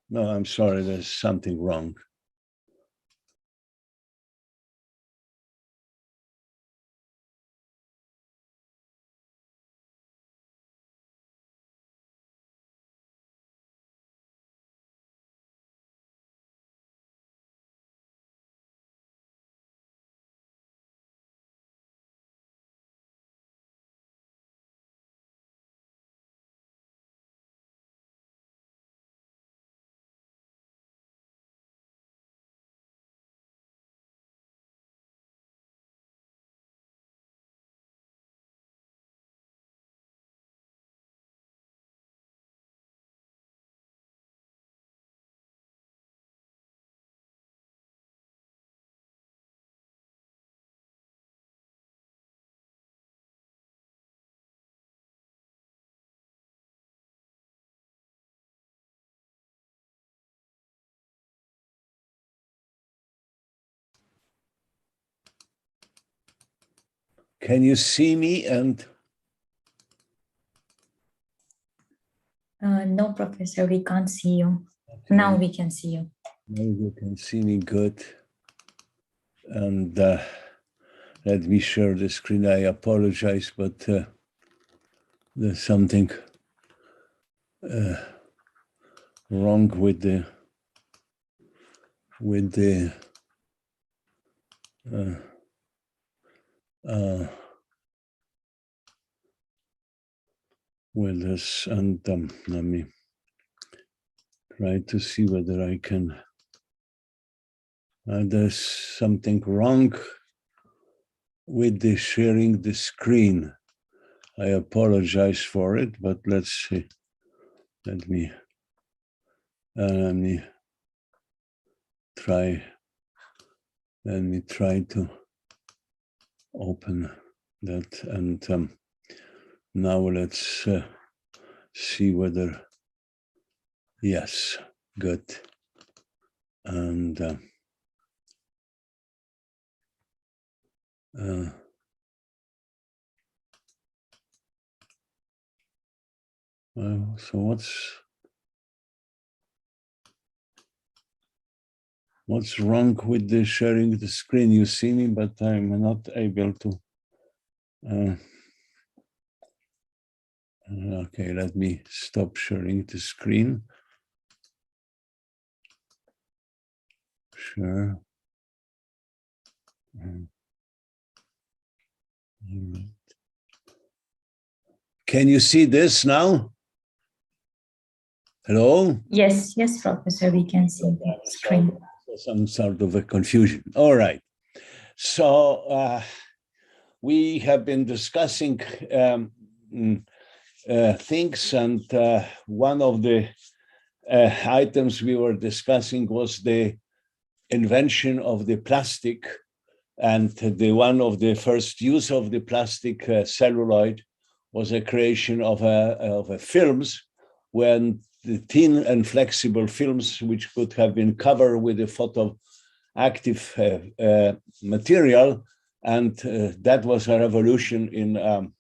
No, I'm sorry, there's something wrong. Can you see me? And no, Professor, we can't see you. Okay. Now we can see you. Now you can see me good. And let me share the screen. I apologize, but there's something wrong with the with this, and let me try to see whether I can. There's something wrong with the sharing the screen. I apologize for it, but let's see. Let me try. Let me try to open that, and now let's see whether. Yes, good. And well, so what's wrong with the sharing the screen? You see me, but I'm not able to. Okay, let me stop sharing the screen. Sure. Can you see this now? Hello? Yes, yes, Professor, we can see the screen. Some sort of a confusion. All right. So we have been discussing things, and one of the items we were discussing was the invention of the plastic, and the one of the first use of the plastic celluloid was a creation of a films, when the thin and flexible films, which could have been covered with a photoactive material, and that was a revolution in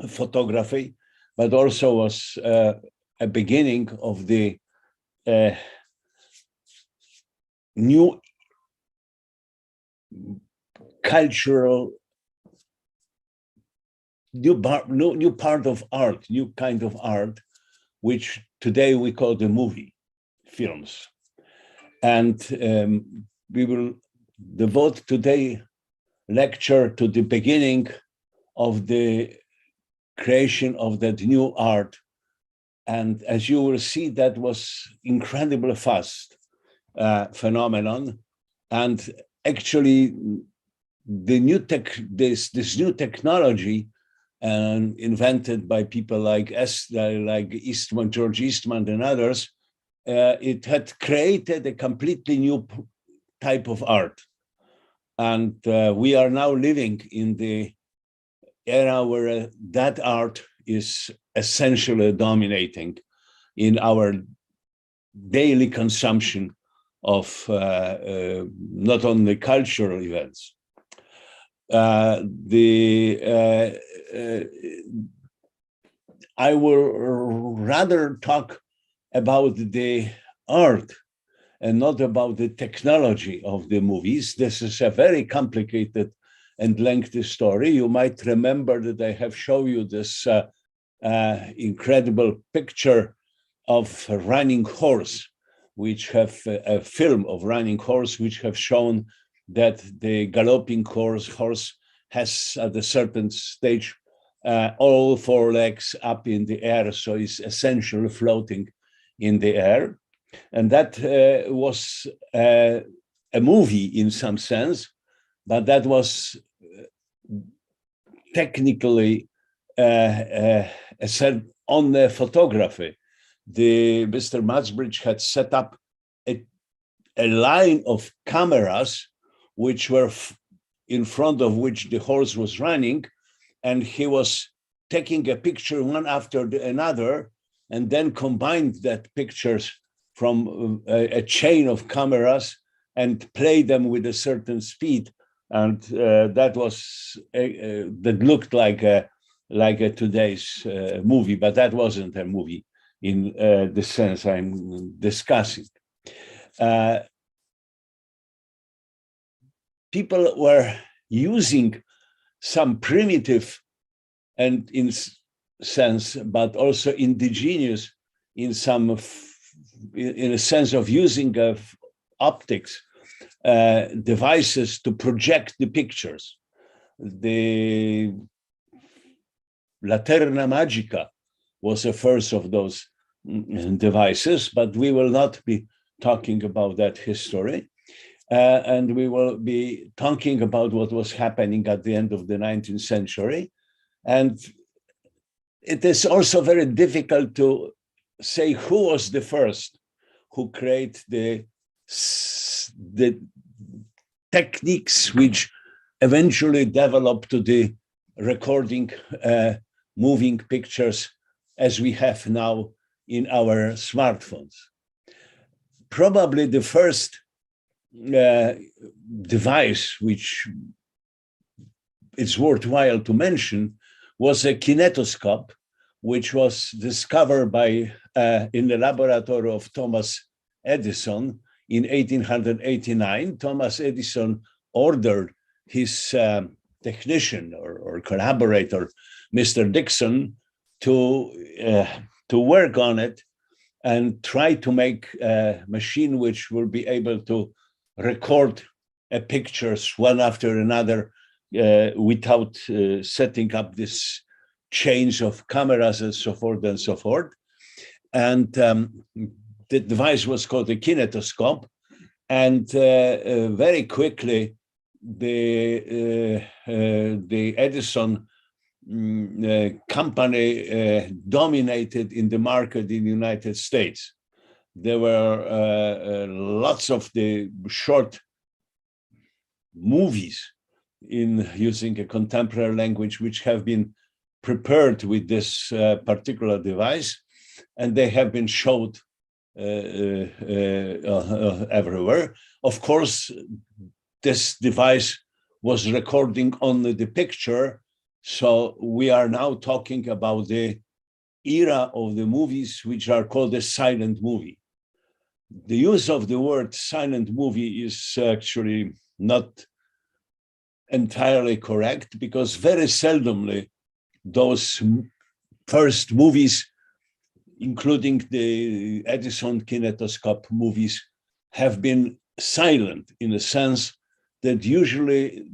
photography, but also was a beginning of the new cultural, new part of art, new kind of art, which today we call the movie films. And we will devote today lecture to the beginning of the creation of that new art. And as you will see, that was incredibly fast phenomenon. And actually, this new technology invented by people like Eastman, George Eastman and others, it had created a completely new type of art. And we are now living in the era where that art is essentially dominating in our daily consumption of not only cultural events. I will rather talk about the art and not about the technology of the movies. This is a very complicated and lengthy story. You might remember that I have shown you this incredible picture of a running horse, which have a film of running horse, which have shown that the galloping horse has at a certain stage all four legs up in the air, so it's essentially floating in the air. And that was a movie in some sense, but that was technically on the photography. Mr. Matsbridge had set up a line of cameras which were in front of which the horse was running, and he was taking a picture one after another, and then combined that pictures from a chain of cameras and play them with a certain speed, and that looked like a today's movie, but that wasn't a movie in the sense I'm discussing. People were using some primitive and in sense, but also indigenous in a sense of using of optics devices to project the pictures. The Laterna Magica was the first of those devices, but we will not be talking about that history. And we will be talking about what was happening at the end of the 19th century. And it is also very difficult to say who was the first who created the techniques which eventually developed to the recording moving pictures as we have now in our smartphones. Probably the first device which it's worthwhile to mention was a kinetoscope, which was discovered by in the laboratory of Thomas Edison in 1889. Thomas Edison ordered his technician or collaborator, Mr. Dixon, to work on it and try to make a machine which will be able to record pictures one after another without setting up this chains of cameras and so forth and so forth. And the device was called a kinetoscope. And very quickly, the Edison company dominated in the market in the United States. There were lots of the short movies in using a contemporary language, which have been prepared with this particular device, and they have been showed everywhere. Of course, this device was recording only the picture, so we are now talking about the era of the movies which are called a silent movie. The use of the word silent movie is actually not entirely correct, because very seldomly those first movies, including the Edison kinetoscope movies, have been silent in the sense that usually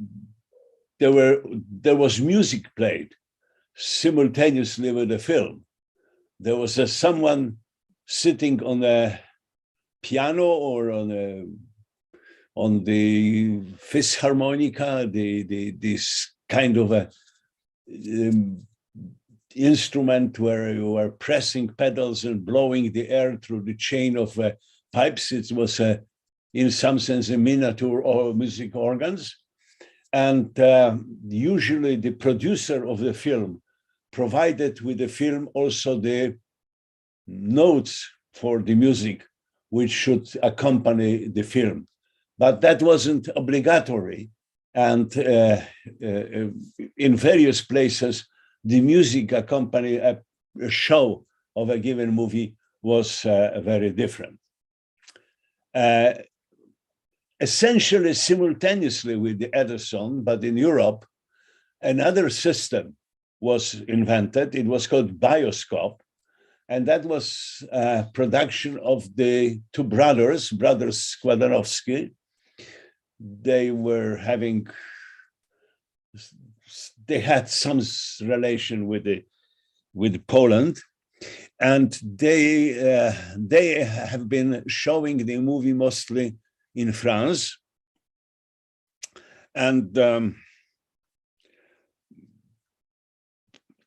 there was music played simultaneously with the film. There was someone sitting on a piano or on the fisharmonica, this kind of a instrument where you were pressing pedals and blowing the air through the chain of pipes. It was in some sense a miniature or music organs. And usually the producer of the film provided with the film also the notes for the music which should accompany the film. But that wasn't obligatory. And in various places, the music accompanied a show of a given movie was very different. Essentially simultaneously with the Edison, but in Europe, another system was invented. It was called bioscope, and that was production of the two brothers Skłodowski. They had some relation with Poland, and they have been showing the movie mostly in France, and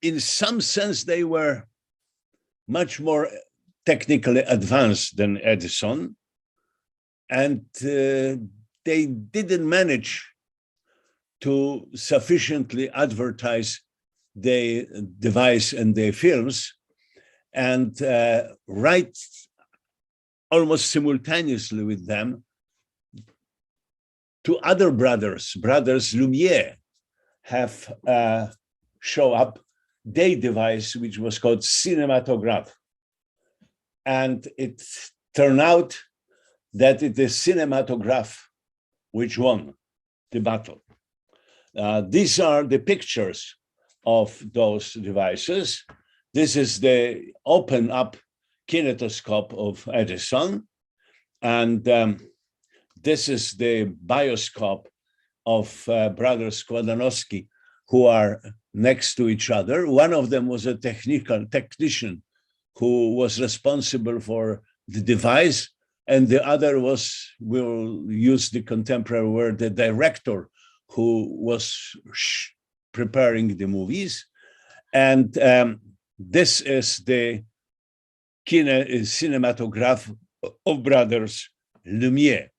in some sense they were much more technically advanced than Edison, and they didn't manage to sufficiently advertise their device and their films, and right almost simultaneously with them, two other brothers Lumire, have show up their device, which was called Cinematograph. And it turned out that it is Cinematograph which won the battle. These are the pictures of those devices. This is the open up kinetoscope of Edison. And this is the bioscope of brothers Skłodowski, who are next to each other. One of them was a technician who was responsible for the device, and the other was, we'll use the contemporary word, the director, who was preparing the movies. And this is the cinematograph of brothers Lumire.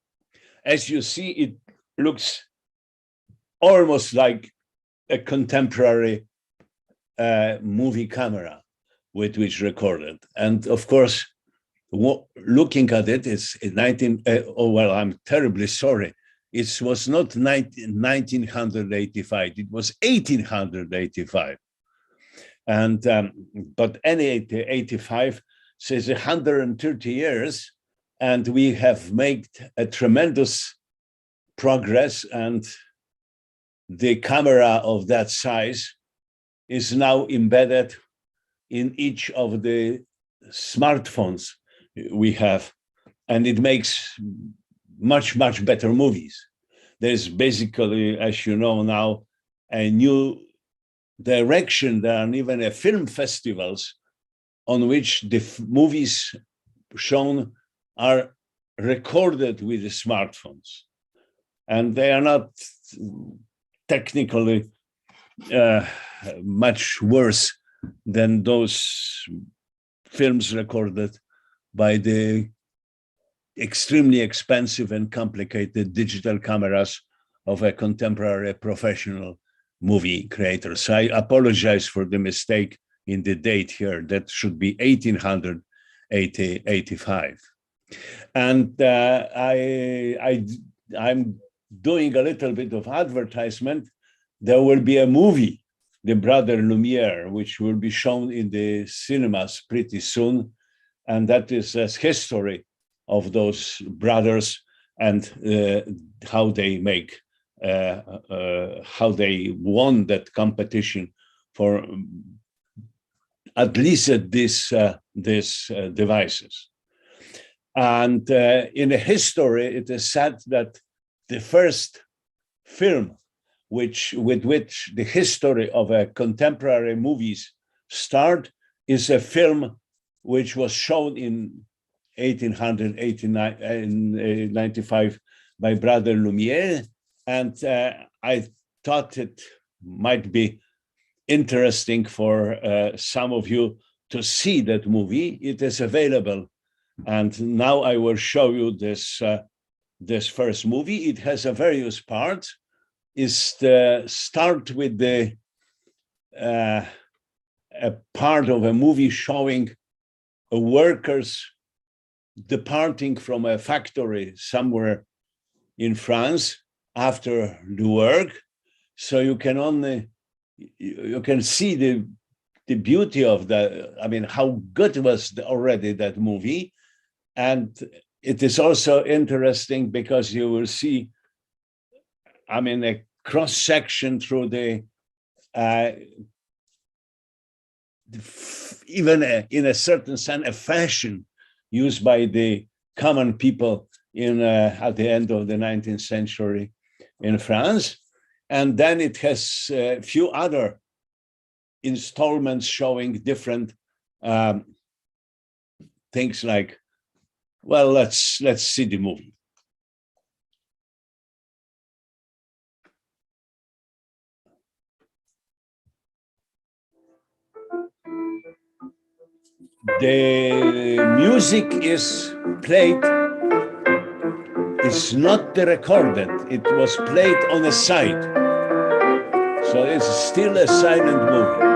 As you see, it looks almost like a contemporary movie camera with which recorded. And of course, looking at it, it's in I'm terribly sorry. It was not 1985, it was 1885. And, but any 85 says 130 years, and we have made a tremendous progress, and the camera of that size is now embedded in each of the smartphones we have, and it makes much, much better movies. There's basically, as you know now, a new direction. There are even film festivals on which the movies shown are recorded with the smartphones. And they are not technically much worse than those films recorded by the extremely expensive and complicated digital cameras of a contemporary professional movie creator. So I apologize for the mistake in the date here. That should be 1885. And I'm doing a little bit of advertisement. There will be a movie, The Brother Lumire, which will be shown in the cinemas pretty soon. And that is a history of those brothers and how they won that competition for at least these devices. And in the history, it is said that the first film with which the history of contemporary movies start is a film which was shown in 1895 by Brother Lumire. And I thought it might be interesting for some of you to see that movie. It is available. And now I will show you this first movie. It has a various parts. It's the start with a part of a movie showing workers departing from a factory somewhere in France after the work. So you can see the the beauty of how good was already that movie. And it is also interesting because you will see, a cross section through even in a certain sense, a fashion used by the common people at the end of the 19th century in France. And then it has a few other installments showing different things like, well, let's see the movie. The music is played, it's not recorded, it was played on a side. So it's still a silent movie.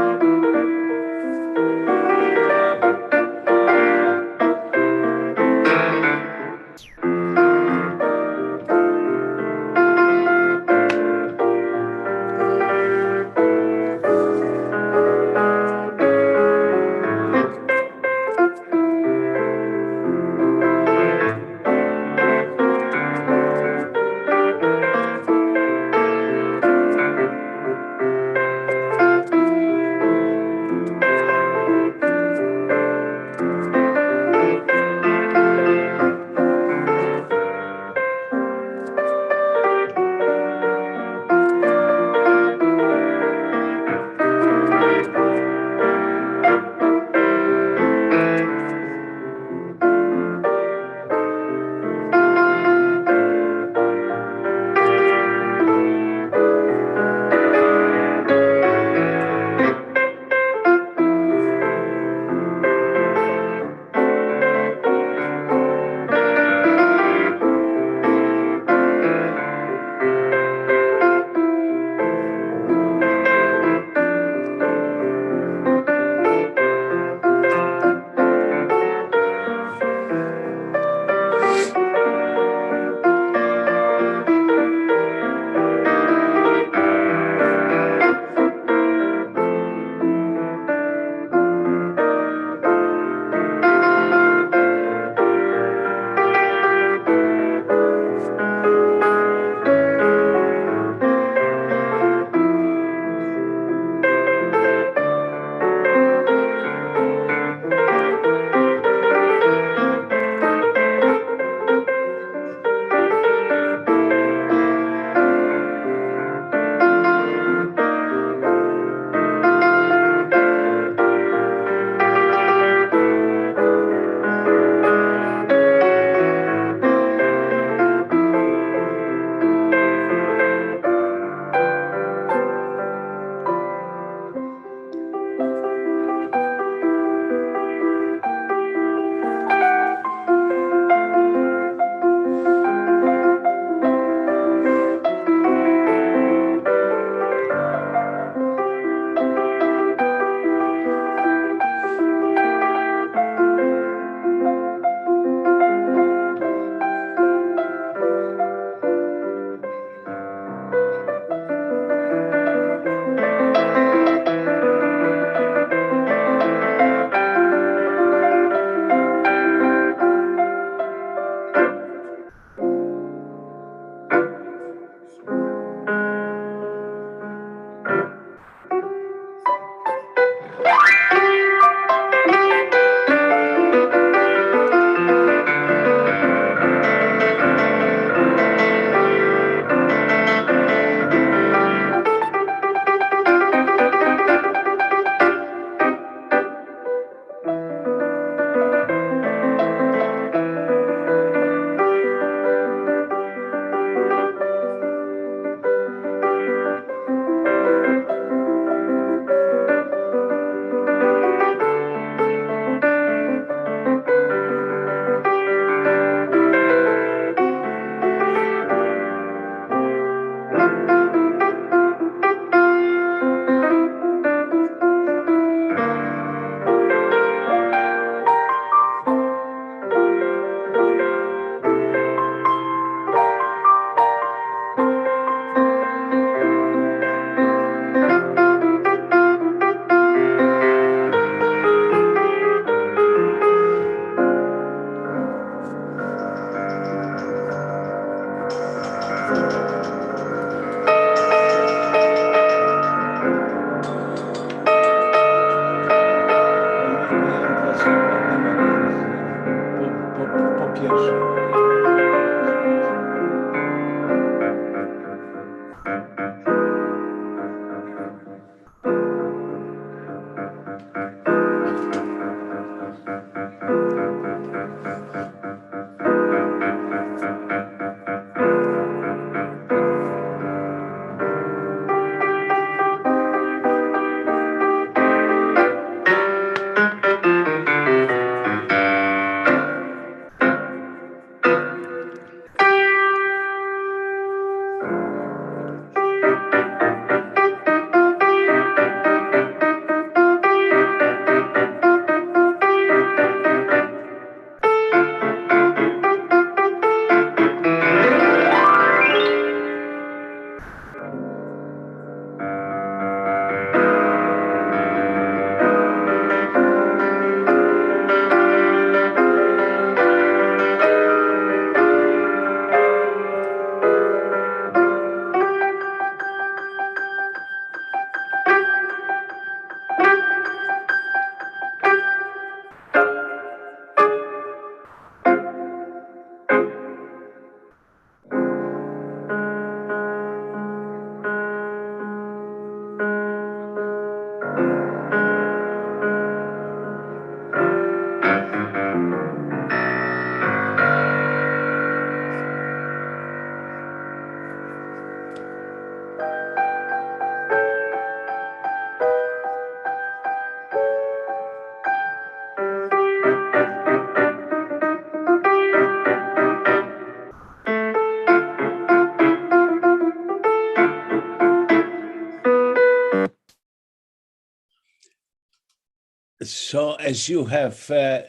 So as you have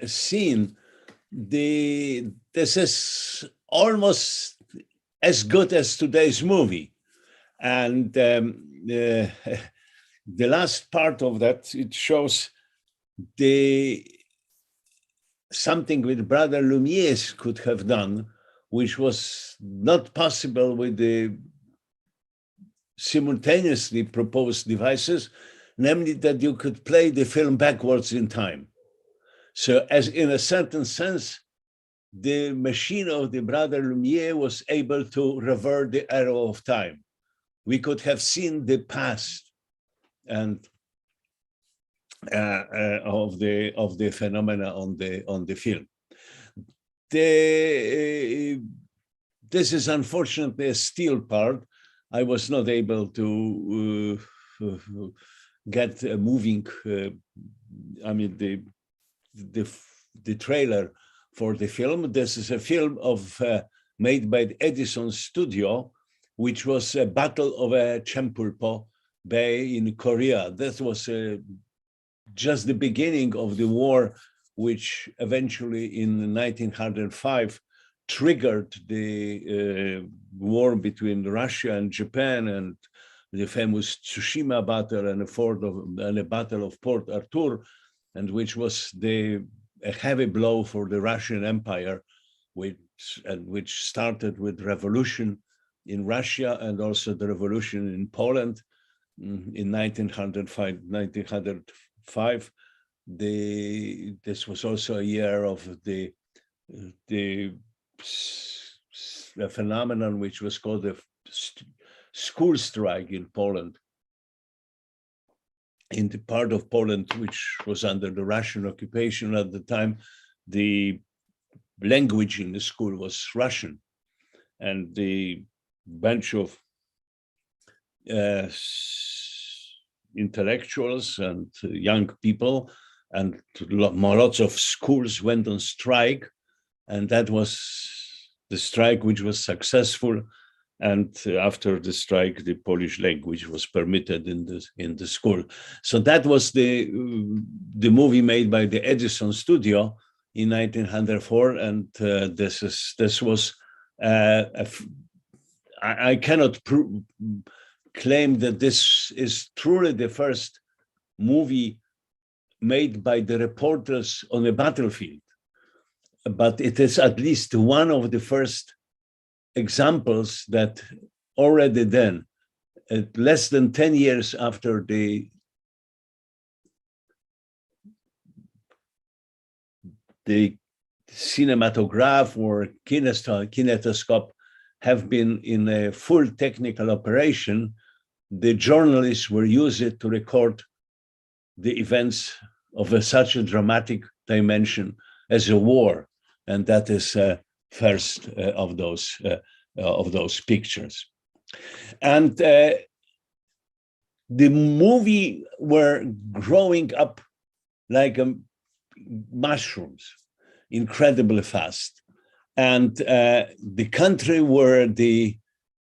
seen, this is almost as good as today's movie. And the last part of that, it shows something with Brother Lumire could have done, which was not possible with the simultaneously proposed devices, namely that you could play the film backwards in time. So as in a certain sense, the machine of the Brother Lumire was able to revert the arrow of time. We could have seen the past and of the phenomena on the film. This is unfortunately a steel part. I was not able to get a moving. I mean the trailer for the film. This is a film made by the Edison Studio, which was a battle of Chempulpo Bay in Korea. That was just the beginning of the war, which eventually in 1905 triggered the war between Russia and Japan, and the famous Tsushima battle and the Battle of Port Arthur, and which was a heavy blow for the Russian Empire, which started with revolution in Russia and also the revolution in Poland in 1905. This was also a year of the phenomenon which was called the school strike in Poland, in the part of Poland which was under the Russian occupation at the time. The language in the school was Russian, and the bunch of intellectuals and young people and lots of schools went on strike, and that was the strike which was successful. And after the strike, the Polish language was permitted in the school. So that was the movie made by the Edison Studio in 1904, and this was I cannot claim that this is truly the first movie made by the reporters on a battlefield, but it is at least one of the first examples that already then, at less than 10 years after the cinematograph or kinetoscope have been in a full technical operation, the journalists were used to record the events of such a dramatic dimension as a war, and that is first of those pictures. And the movie were growing up like mushrooms, incredibly fast. And the country where the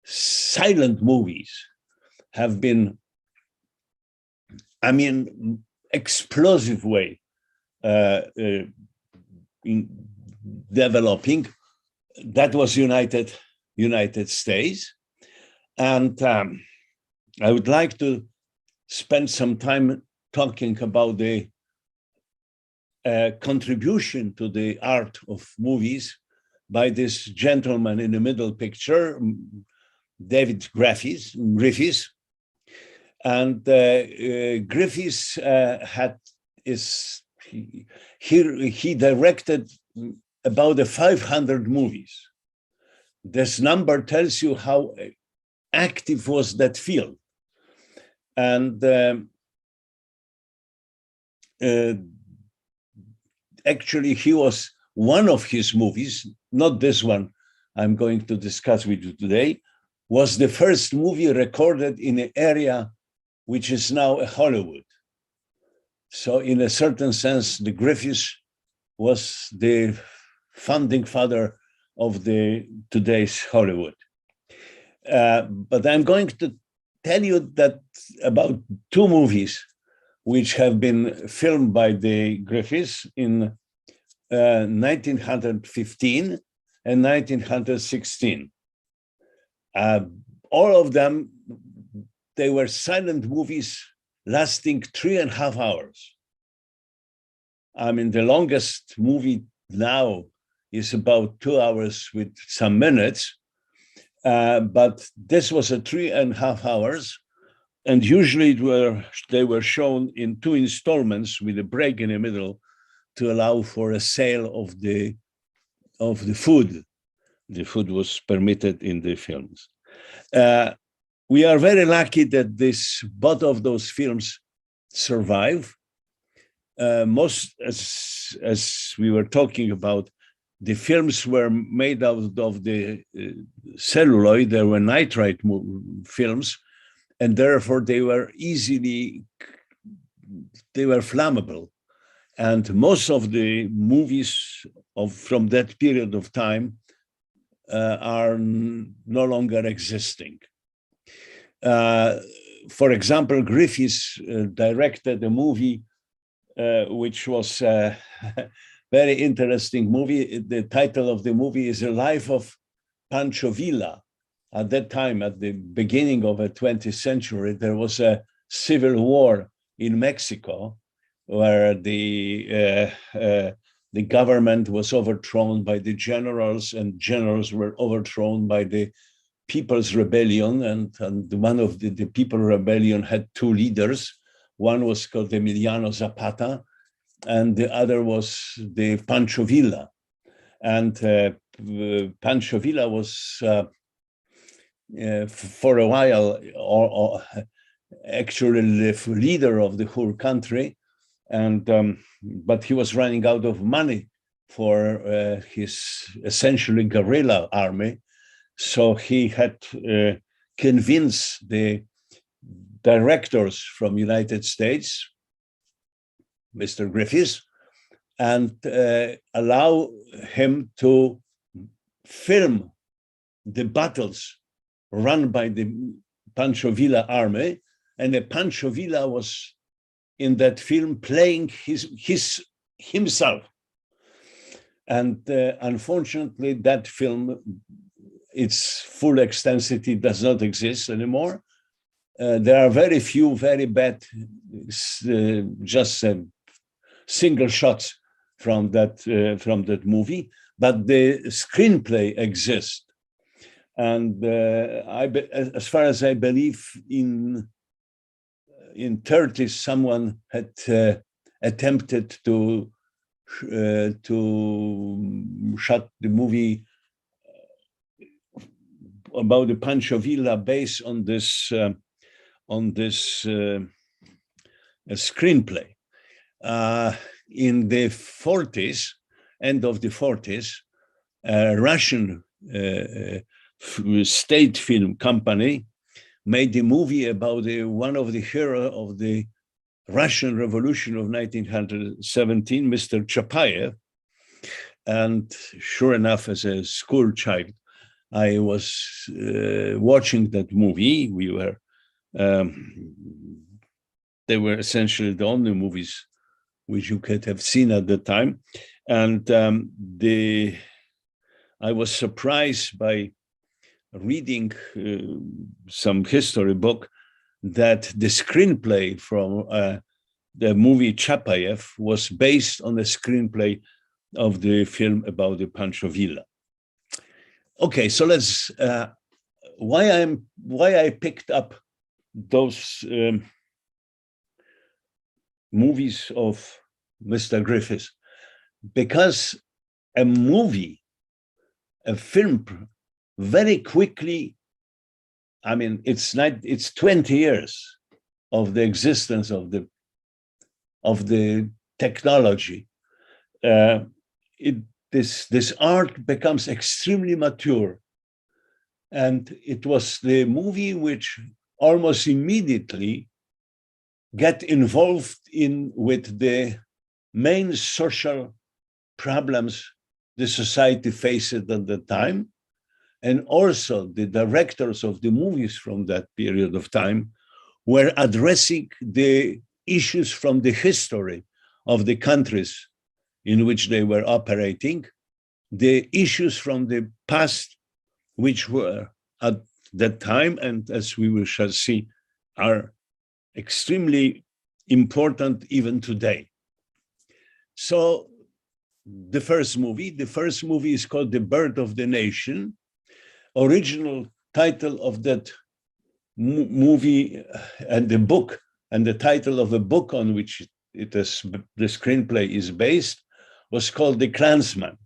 silent movies have been, I mean, explosive way in developing, that was United States. And I would like to spend some time talking about the contribution to the art of movies by this gentleman in the middle picture, David Griffis. And Griffis he directed about 500 movies. This number tells you how active was that field. And actually, he was one of his movies, not this one I'm going to discuss with you today, was the first movie recorded in an area which is now a Hollywood. So in a certain sense, the Griffis was the founding father of today's Hollywood. But I'm going to tell you that about two movies which have been filmed by the Griffis in 1915 and 1916. All of them, they were silent movies lasting 3.5 hours. I mean, the longest movie now is about 2 hours with some minutes, but this was a 3.5 hours, and usually they were shown in 2 installments with a break in the middle to allow for a sale of the food. The food was permitted in the films. We are very lucky that both of those films survive. Most, as we were talking about, the films were made out of the celluloid. There were nitride films, and therefore they were flammable. And most of the movies from that period of time are no longer existing. For example, Griffis directed a movie which was a very interesting movie. The title of the movie is The Life of Pancho Villa. At that time, at the beginning of the 20th century, there was a civil war in Mexico where the government was overthrown by the generals, and generals were overthrown by the People's Rebellion. And one of the People Rebellion had 2 leaders. One was called Emiliano Zapata, and the other was the Pancho Villa. And Pancho Villa was, for a while, actually the leader of the whole country. And but he was running out of money for his essentially guerrilla army. So he had convinced the directors from United States, Mr. Griffis, and allow him to film the battles run by the Pancho Villa army. And the Pancho Villa was in that film playing himself. And unfortunately, that film, its full extensity does not exist anymore. There are very few very bad, just single shots from that movie, but the screenplay exists. And as far as I believe, in 30s, someone had attempted to shot the movie about the Pancho Villa based on this screenplay. In the 40s, end of the 40s, a Russian state film company made a movie about one of the heroes of the Russian Revolution of 1917, Mr. Chapayev. And sure enough, as a school child, I was watching that movie. They were essentially the only movies which you could have seen at the time. And I was surprised by reading some history book that the screenplay from the movie Chapayev was based on the screenplay of the film about the Pancho Villa. Okay, so let's why I picked up those movies of Mr. Griffis, because a film very quickly, I mean, it's 20 years of the existence of the technology. This art becomes extremely mature. And it was the movie which almost immediately get involved with the main social problems the society faced at the time. And also the directors of the movies from that period of time were addressing the issues from the history of the countries in which they were operating, the issues from the past, which were at that time, and as we shall see, are extremely important even today. So the first movie is called The Birth of the Nation. Original title of that movie and the book, and the title of a book on which the screenplay is based, was called The Klansman.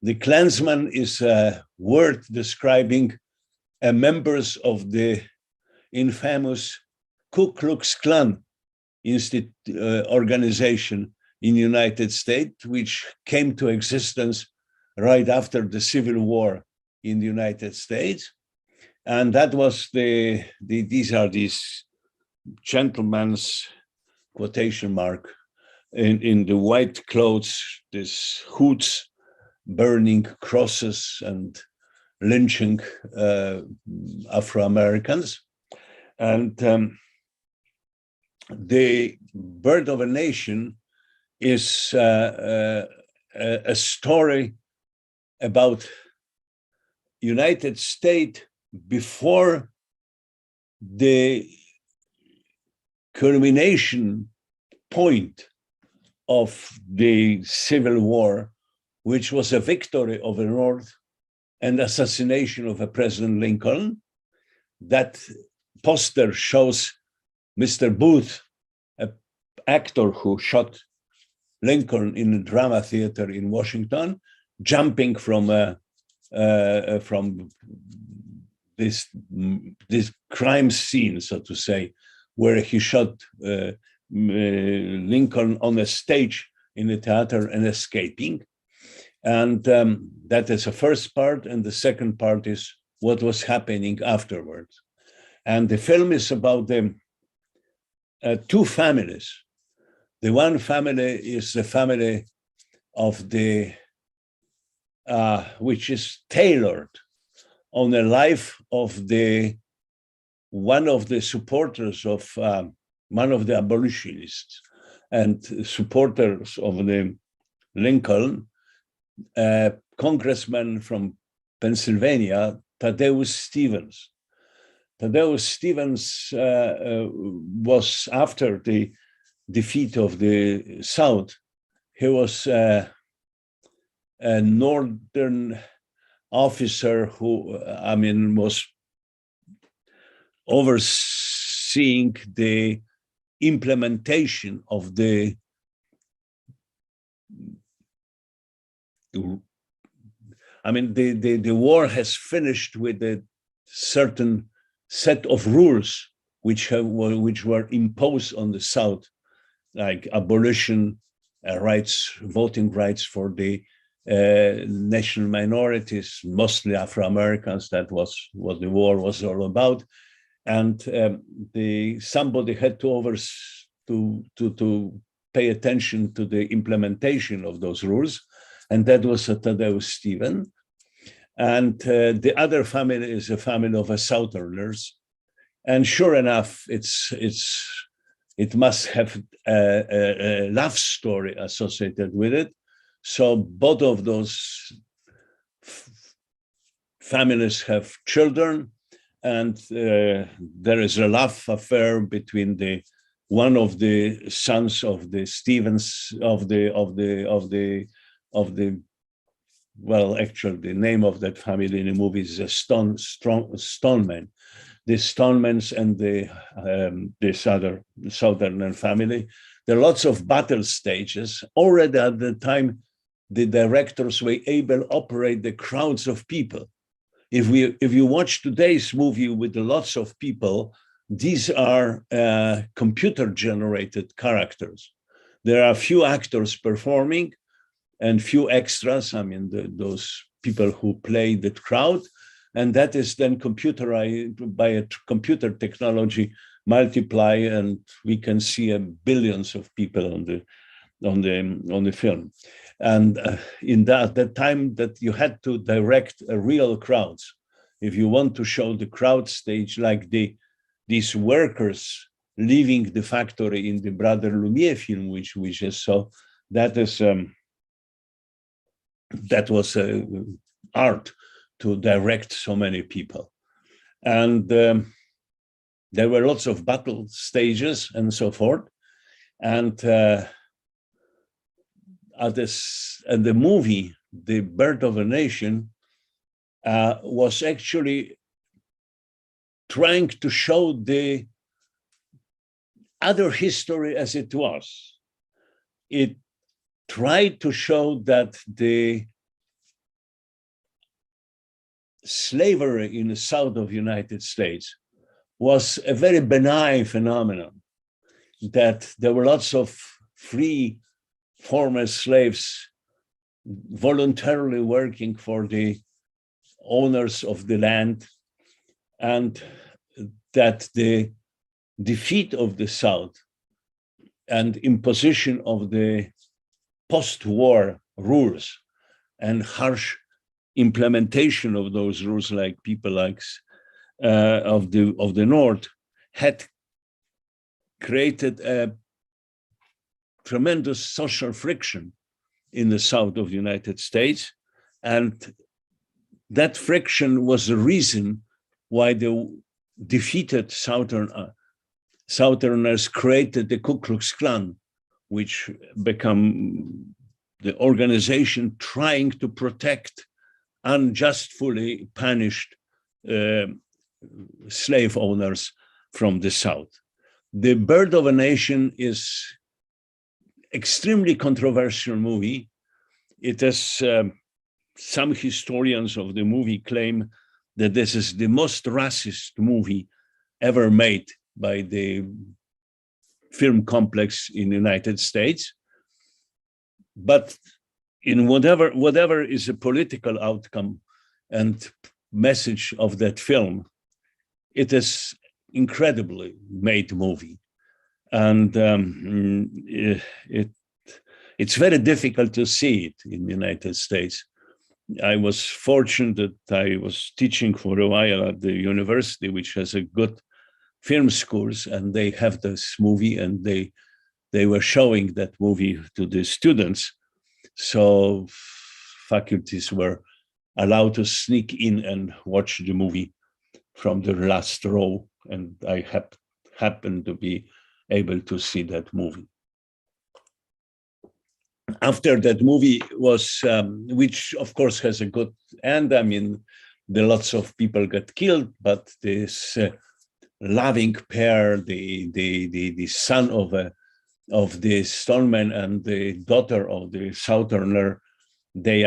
The Klansman is a word describing members of the infamous Ku Klux Klan organization in the United States, which came to existence right after the Civil War in the United States. And that was these are these gentlemen's, quotation mark, in the white clothes, these hoods, burning crosses and lynching Afro-Americans. And The Birth of a Nation is a story about United States before the culmination point of the Civil War, which was a victory of the North and assassination of a President Lincoln. That poster shows Mr. Booth, an actor who shot Lincoln in a drama theater in Washington, jumping from this crime scene, so to say, where he shot Lincoln on a stage in the theater and escaping. And that is the first part. And the second part is what was happening afterwards. And the film is about the two families. The one family is the family of the, which is tailored on the life of one of the supporters of one of the abolitionists and supporters of the Lincoln, congressman from Pennsylvania, Thaddeus Stevens. Thaddeus Stevens was, after the defeat of the South, he was a northern officer who, was overseeing the implementation of the I mean, the war has finished with a certain set of rules which were imposed on the South, like abolition rights, voting rights for the national minorities, mostly Afro-Americans. That was what the war was all about. And somebody had to pay attention to the implementation of those rules, and that was Tadeusz Stephen. And the other family is a family of Southerners, and sure enough, it must have a love story associated with it. So both of those families have children, and there is a love affair between one of the sons of the Stevens well, actually, the name of that family in the movie is Stoneman. The Stonemans and this other Southern family. There are lots of battle stages. Already at the time, the directors were able to operate the crowds of people. If you watch today's movie with lots of people, these are computer-generated characters. There are few actors performing and few extras. I mean, those people who play the crowd, and that is then computerized by a computer technology multiply, and we can see billions of people on the film. And in that time that you had to direct real crowds, if you want to show the crowd stage like these workers leaving the factory in the Brother Lumire film, which we just saw, that was art to direct so many people. And there were lots of battle stages and so forth. And the movie, The Birth of a Nation, was actually trying to show the other history as it was. It tried to show that the slavery in the South of the United States was a very benign phenomenon, that there were lots of free former slaves voluntarily working for the owners of the land, and that the defeat of the South and imposition of the post-war rules and harsh implementation of those rules, like people like of the North, had created a tremendous social friction in the South of the United States, and that friction was the reason why the defeated Southerners created the Ku Klux Klan, which became the organization trying to protect unjustly punished slave owners from the South. The Birth of a Nation is extremely controversial movie. It is, some historians of the movie claim that this is the most racist movie ever made by the film complex in the United States. But in whatever is a political outcome and message of that film, it is incredibly made movie. And it's very difficult to see it in the United States. I was fortunate that I was teaching for a while at the university, which has a good film schools, and they have this movie, and they were showing that movie to the students. So faculties were allowed to sneak in and watch the movie from the last row, and I happened to be able to see that movie. After that movie was, which of course has a good end. I mean, lots of people got killed, but this loving pair, the son of the Stoneman and the daughter of the Southerner, they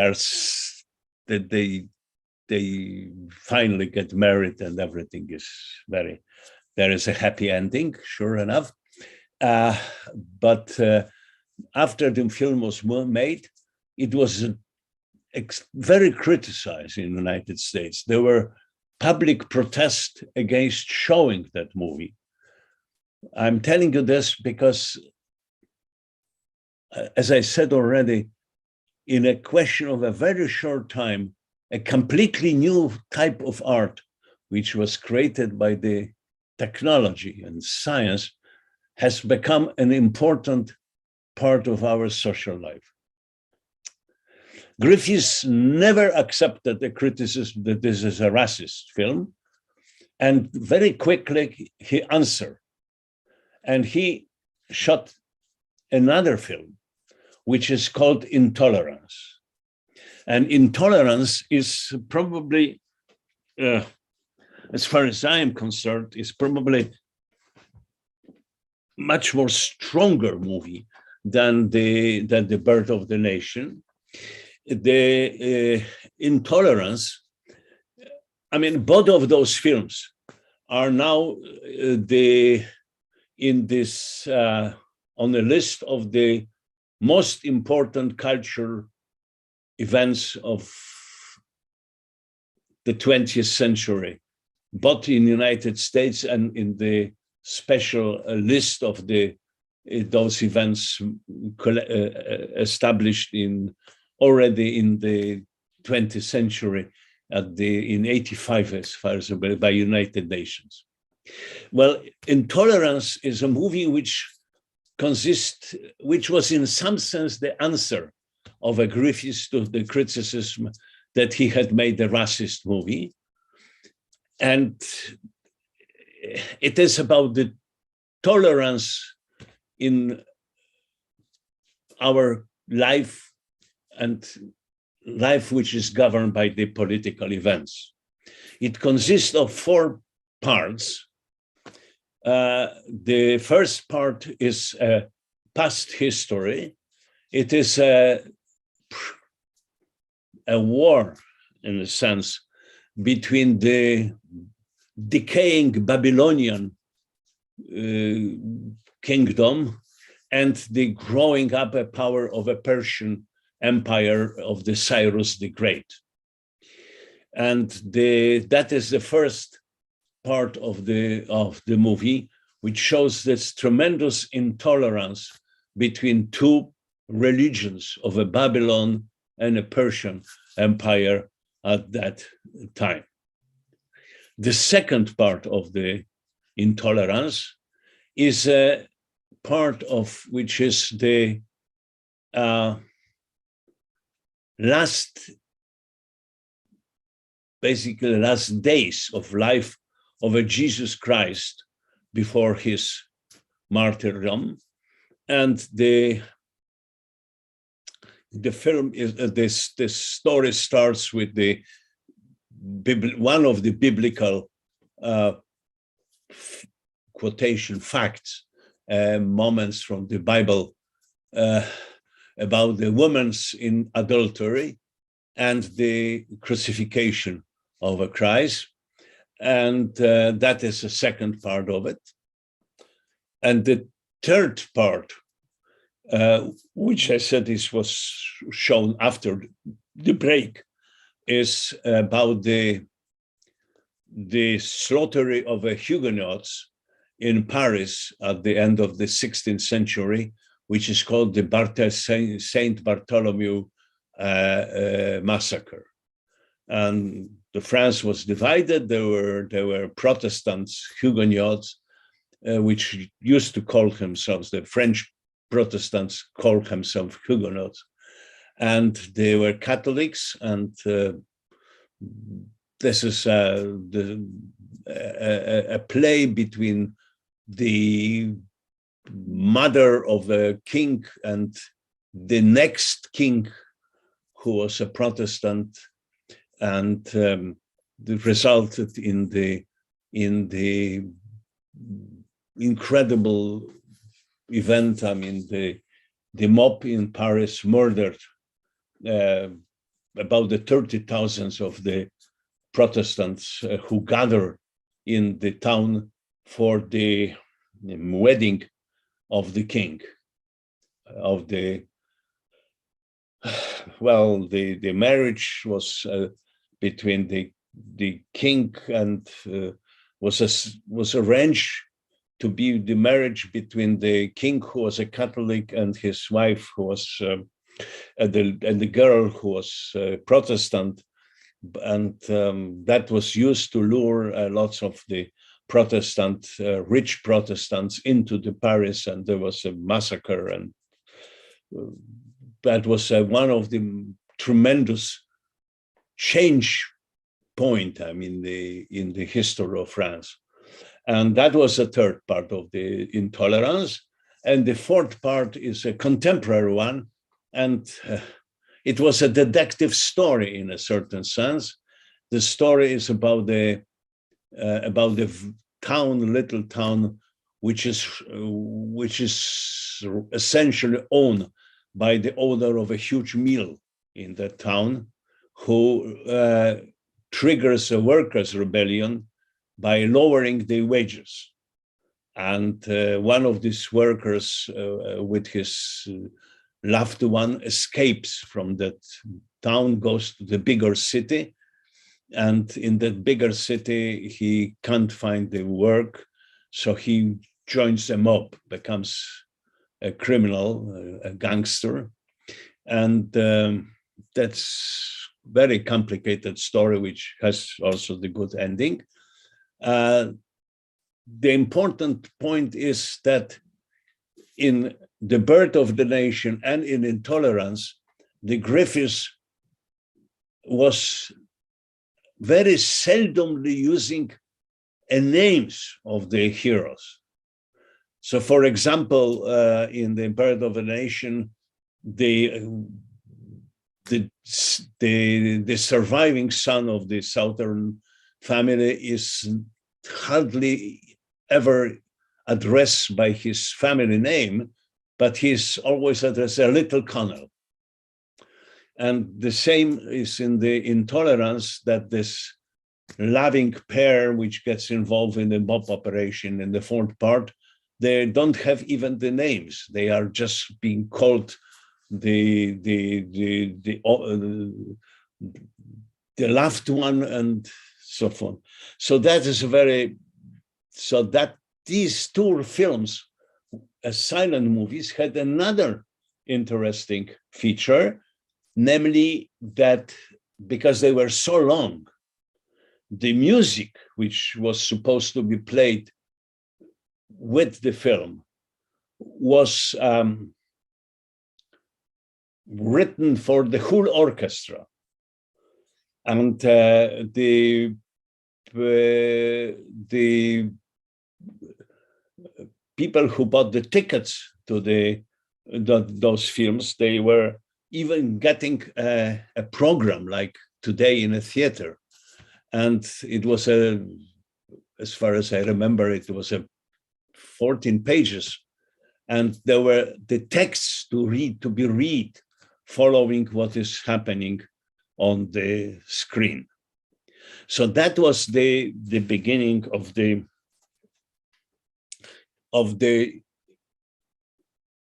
finally get married and everything is there is a happy ending, sure enough. But after the film was made, it was very criticized in the United States. There were public protests against showing that movie. I'm telling you this because, as I said already, in a question of a very short time, a completely new type of art, which was created by the technology and science, has become an important part of our social life. Griffis never accepted the criticism that this is a racist film, and very quickly he answered. And he shot another film, which is called Intolerance. And Intolerance is probably, as far as I am concerned, is probably much more stronger movie than the Birth of the Nation. The Intolerance, I mean, both of those films are now in this on the list of the most important cultural events of the 20th century, both in the United States and in the special list of those events established already in the 20th century in 85 as far as by United Nations. Well, Intolerance is a movie which was in some sense the answer of a Griffis to the criticism that he had made a racist movie. And it is about the tolerance in our life and life which is governed by the political events. It consists of 4 parts. The first part is past history. It is a war, in a sense, between the decaying Babylonian kingdom and the growing up power of a Persian empire of the Cyrus the Great. And that is the first part of the movie, which shows this tremendous intolerance between 2 religions of a Babylon and a Persian empire at that time. The second part of the intolerance is a part of which is the last days of life of a Jesus Christ before his martyrdom. And the film is this story starts with one of the biblical quotation facts, moments from the Bible about the woman's in adultery and the crucifixion of a Christ. And that is the second part of it. And the third part, which I said was shown after the break, is about the slaughtering of the Huguenots in Paris at the end of the 16th century, which is called the Saint Bartholomew massacre. And France was divided. There were Protestants, Huguenots, which used to call themselves, the French Protestants called themselves Huguenots, and they were Catholics. And this is a play between the mother of a king and the next king, who was a Protestant, and resulted in the incredible event. I mean, the mob in Paris murdered about the 30,000 of the Protestants who gather in the town for the wedding of the king, of the, well, the marriage was between the king and was arranged to be the marriage between the king, who was a Catholic, and his wife, who was and the girl who was Protestant, and that was used to lure lots of the Protestant, rich Protestants into the Paris, and there was a massacre, and that was one of the tremendous change point, I mean, in the history of France. And that was the third part of the intolerance. And the fourth part is a contemporary one. And it was a detective story in a certain sense. The story is about the town, little town, which is essentially owned by the owner of a huge mill in the town, who triggers a workers' rebellion by lowering the wages. And one of these workers with his loved one escapes from that town, goes to the bigger city. And in that bigger city, he can't find the work. So he joins a mob, becomes a criminal, a gangster. And that's very complicated story, which has also the good ending. The important point is that in The Birth of the Nation and in Intolerance, the Griffis was very seldomly using names of the heroes. So, for example, in The Birth of a Nation, the surviving son of the Southern family is hardly ever addressed by his family name, but he's always addressed as Little Colonel. And the same is in the Intolerance, that this loving pair, which gets involved in the mob operation in the fourth part, they don't have even the names. They are just being called the loved one and so forth. So that is so that these two films, as silent movies, had another interesting feature, namely that because they were so long, the music, which was supposed to be played with the film, was written for the whole orchestra. And the people who bought the tickets to those films, they were even getting a program like today in a theater. And it was as far as I remember, it was 14 pages. And there were the texts to be read following what is happening on the screen. So that was the beginning of the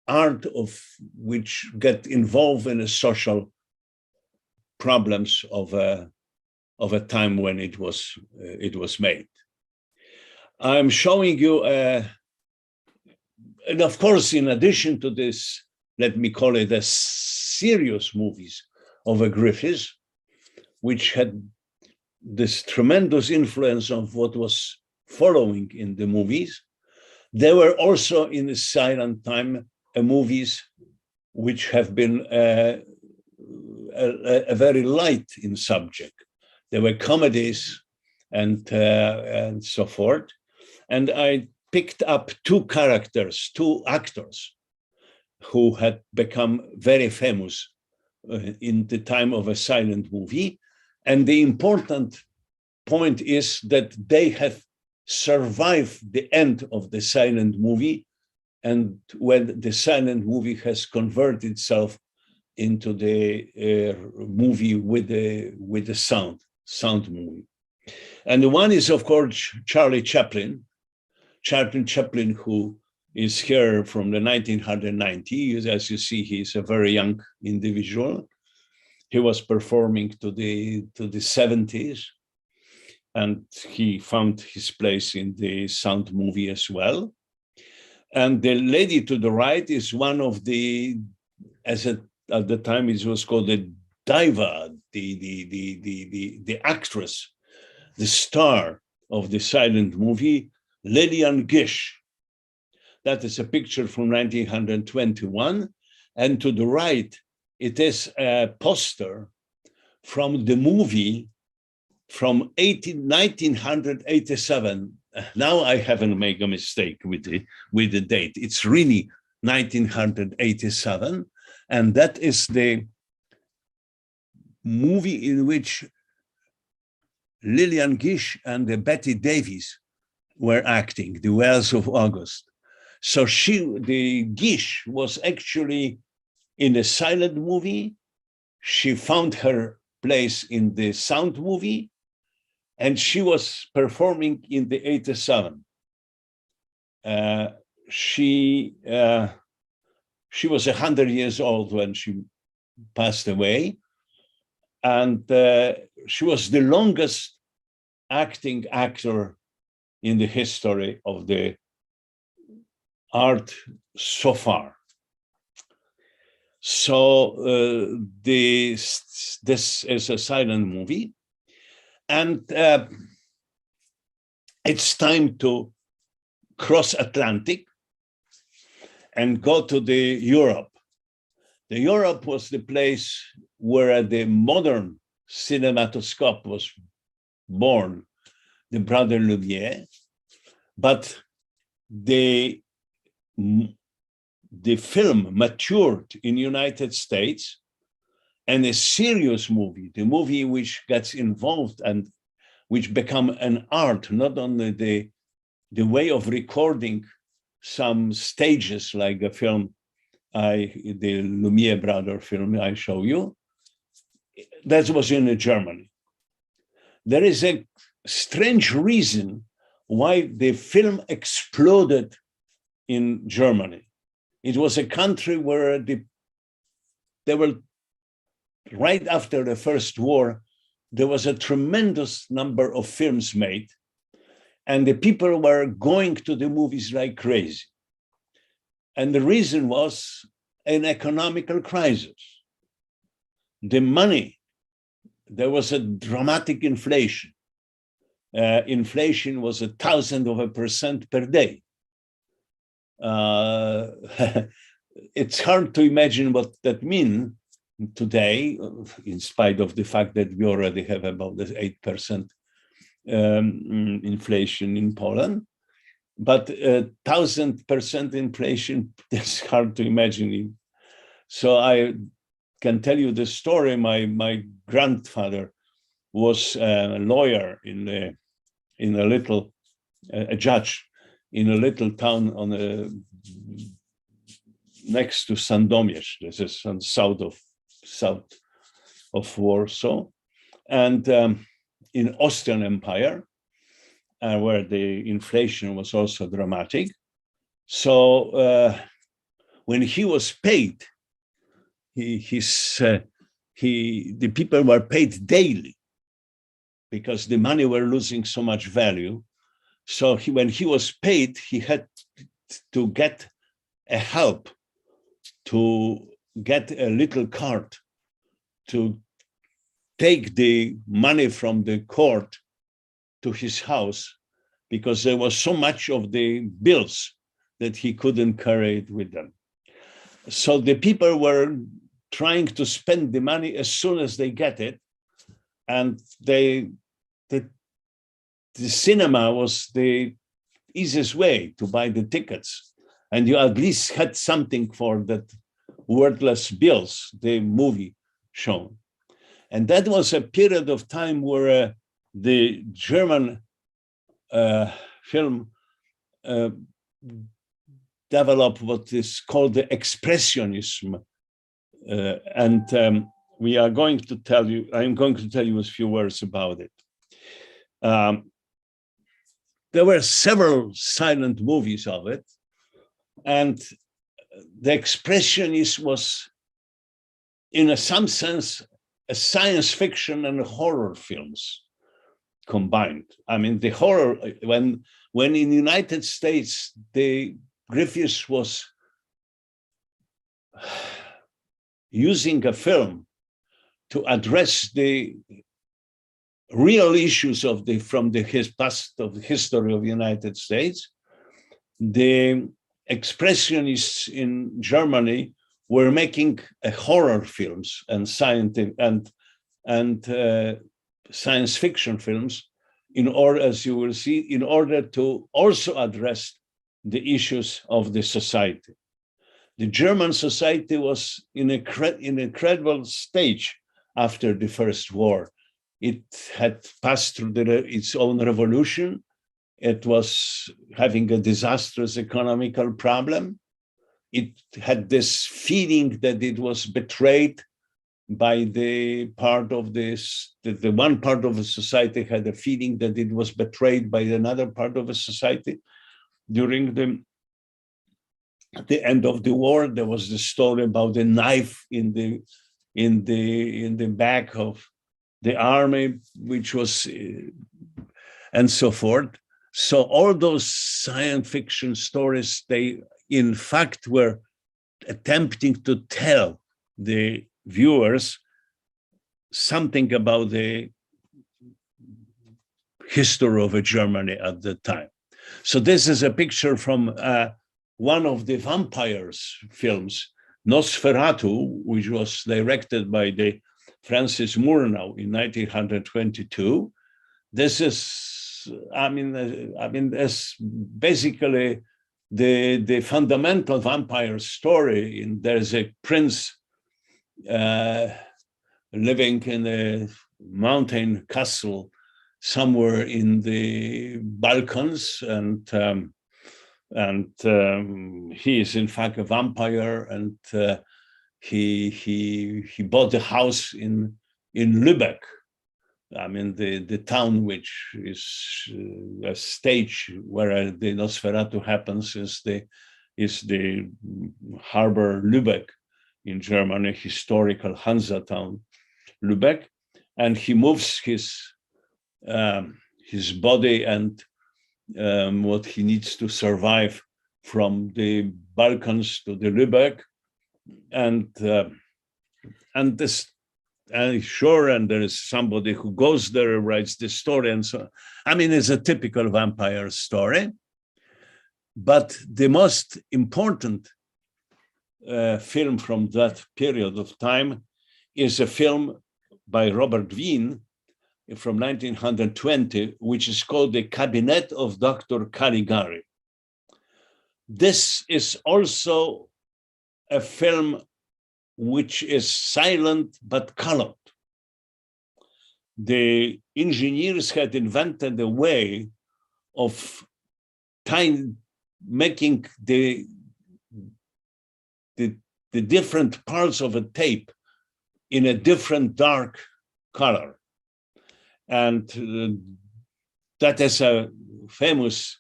art of which get involved in the social problems of a time when it was made. I'm showing you, and of course, in addition to this, let me call it a serious movies of a Griffis, which had this tremendous influence of what was following in the movies. There were also in the silent time movies which have been a very light in subject. There were comedies and so forth. And I picked up two actors who had become very famous in the time of a silent movie. And the important point is that they have survived the end of the silent movie. And when the silent movie has converted itself into the movie with the sound movie. And the one is, of course, Charlie Chaplin, who is here from the 1990s. As you see, he's a very young individual. He was performing to the 70s, and he found his place in the sound movie as well. And the lady to the right is one of the, at the time it was called the diva, the actress, the star of the silent movie, Lillian Gish. That is a picture from 1921. And to the right, it is a poster from the movie from 1987. Now I haven't made a mistake with the date. It's really 1987. And that is the movie in which Lillian Gish and Betty Davies were acting, The Wells of August. So the Gish was actually in a silent movie. She found her place in the sound movie, and she was performing in the 87. She was 100 years old when she passed away, and she was the longest acting actor in the history of the art so far. So this is a silent movie, and it's time to cross Atlantic and go to the Europe. The Europe was the place where the modern cinematoscope was born, the Brother Lumire, but the film matured in United States, and a serious movie, the movie which gets involved and which become an art, not only the way of recording some stages like a film, the Lumire brother film I show you, that was in Germany. There is a strange reason why the film exploded in Germany. It was a country where they were, right after the First War, there was a tremendous number of films made, and the people were going to the movies like crazy. And the reason was an economical crisis. The money, there was a dramatic inflation. Inflation was 1,000% per day. It's hard to imagine what that means today, in spite of the fact that we already have about 8% inflation in Poland. But 1,000% inflation, that's hard to imagine. So I can tell you the story. My grandfather was a lawyer in a judge in a little town next to Sandomierz. This is on south of Warsaw, and in Austrian Empire, where the inflation was also dramatic. So when he was paid, the people were paid daily because the money were losing so much value. So when he was paid, he had to get a help to get a little cart to take the money from the court to his house, because there was so much of the bills that he couldn't carry it with them. So the people were trying to spend the money as soon as they get it, and the cinema was the easiest way to buy the tickets, and you at least had something for that worthless bills, the movie shown. And that was a period of time where the German film developed what is called the expressionism we are going to tell you, I'm going to tell you a few words about it. There were several silent movies of it, and the expressionist was, in some sense, a science fiction and horror films combined. I mean, the horror, when in the United States, the Griffis was using a film to address the real issues of his past, of the history of the United States, the expressionists in Germany were making horror films and scientific and science fiction films, in order, as you will see, in order to also address the issues of the society. The German society was in an incredible stage after the First War. It had passed through its own revolution. It was having a disastrous economical problem. It had this feeling that it was betrayed by the part of this, the one part of the society had a feeling that it was betrayed by another part of the society. During the end of the war, there was the story about the knife in the back of the army, which was, and so forth. So all those science fiction stories, they in fact were attempting to tell the viewers something about the history of Germany at the time. So this is a picture from one of the vampires films, Nosferatu, which was directed by the Francis Murnau in 1922. This is, I mean, that's basically the fundamental vampire story. And there's a prince living in a mountain castle somewhere in the Balkans, and he is in fact a vampire, and he bought a house in Lübeck. I mean, the town which is a stage where the Nosferatu happens is the harbor Lübeck in Germany, historical Hansa town, Lübeck, and he moves his body and what he needs to survive from the Balkans to the Lübeck, and there is somebody who goes there, writes the story, and so on. I mean, it's a typical vampire story, but the most important film from that period of time is a film by Robert Wien from 1920, which is called The Cabinet of Dr. Caligari. This is also a film which is silent but colored. The engineers had invented a way of making the different parts of a tape in a different dark color. And that is a famous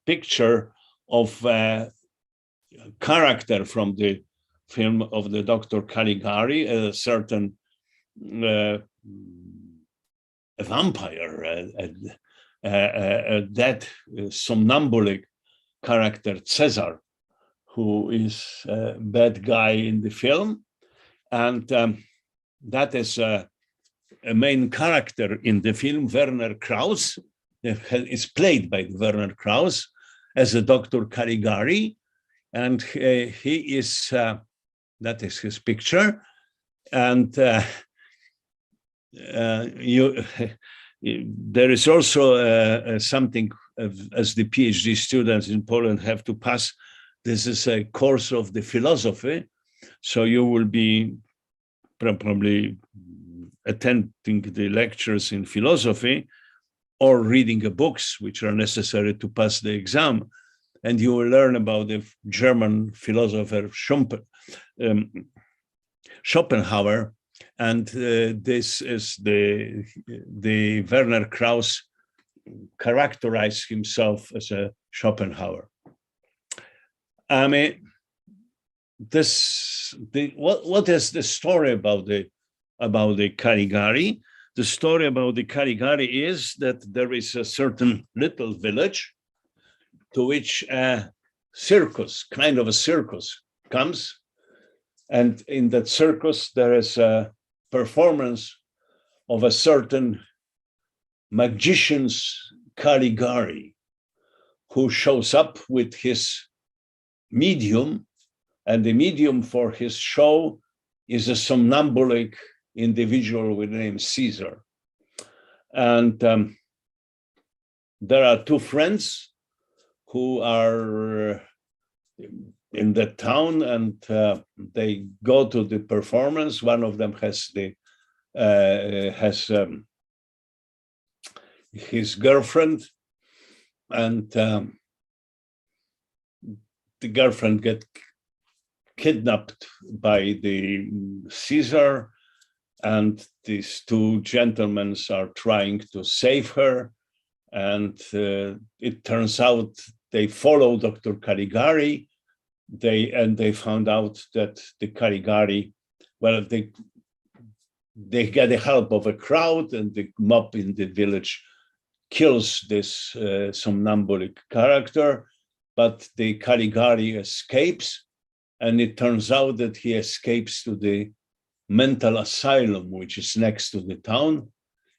picture of a character from the film of the Dr. Caligari, a certain a vampire, that somnambulic character, Caesar, who is a bad guy in the film. And that is a main character in the film, Werner Krauss. Is played by Werner Krauss as a Dr. Caligari. And he is, that is his picture. And there is also something as the PhD students in Poland have to pass. This is a course of the philosophy. So you will be probably attending the lectures in philosophy or reading the books which are necessary to pass the exam. and you will learn about the German philosopher Schopenhauer, and this is the Werner Krauss characterized himself as a Schopenhauer. I mean, what is the story about the Caligari? The story about the Caligari is that there is a certain little village to which a circus, kind of a circus, comes. And in that circus, there is a performance of a certain magician's Caligari, who shows up with his medium, and the medium for his show is a somnambulic individual with the name Caesar. And there are two friends who are in the town, and they go to the performance. One of them has his girlfriend, and the girlfriend gets kidnapped by the Caesar, and these two gentlemen are trying to save her. And it turns out they follow Dr. Caligari. They found out that the Caligari, well, they get the help of a crowd, and the mob in the village kills this somnambulic character, but the Caligari escapes, and it turns out that he escapes to the mental asylum, which is next to the town.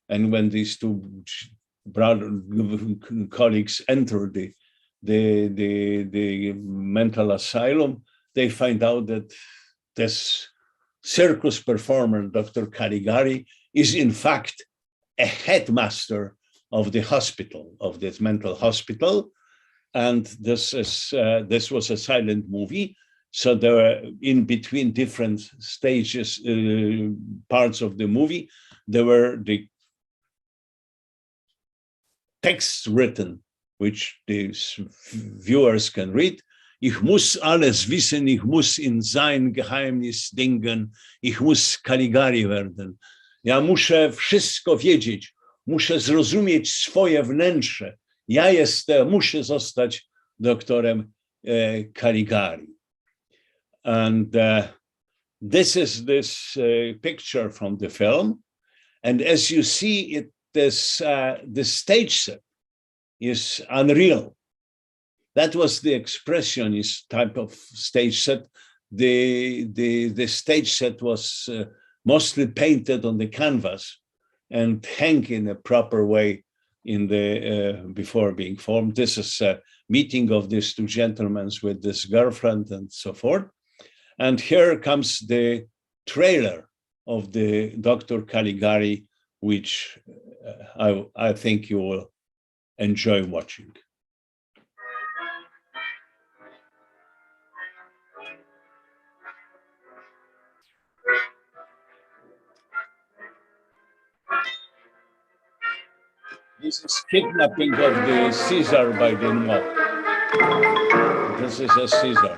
And when these two colleagues enter the mental asylum, they find out that this circus performer, Dr. Caligari, is in fact a headmaster of the hospital, of this mental hospital. And this was a silent movie. So there were, in between different stages, parts of the movie, there were the texts written, which the viewers can read. Ich muss alles wissen, ich muss in sein Geheimnis dingen, ich muss Caligari werden. Ja muszę wszystko wiedzieć, muszę zrozumieć swoje wnętrze. Muszę zostać doktorem Caligari. And this is this picture from the film. And as you see, the stage set is unreal. That was the expressionist type of stage set. The stage set was mostly painted on the canvas and hang in a proper way in the before being formed. This is a meeting of these two gentlemen with this girlfriend and so forth. And here comes the trailer of the Dr. Caligari, which I think you will enjoy watching. This is kidnapping of the Caesar by the mob. This is a Caesar.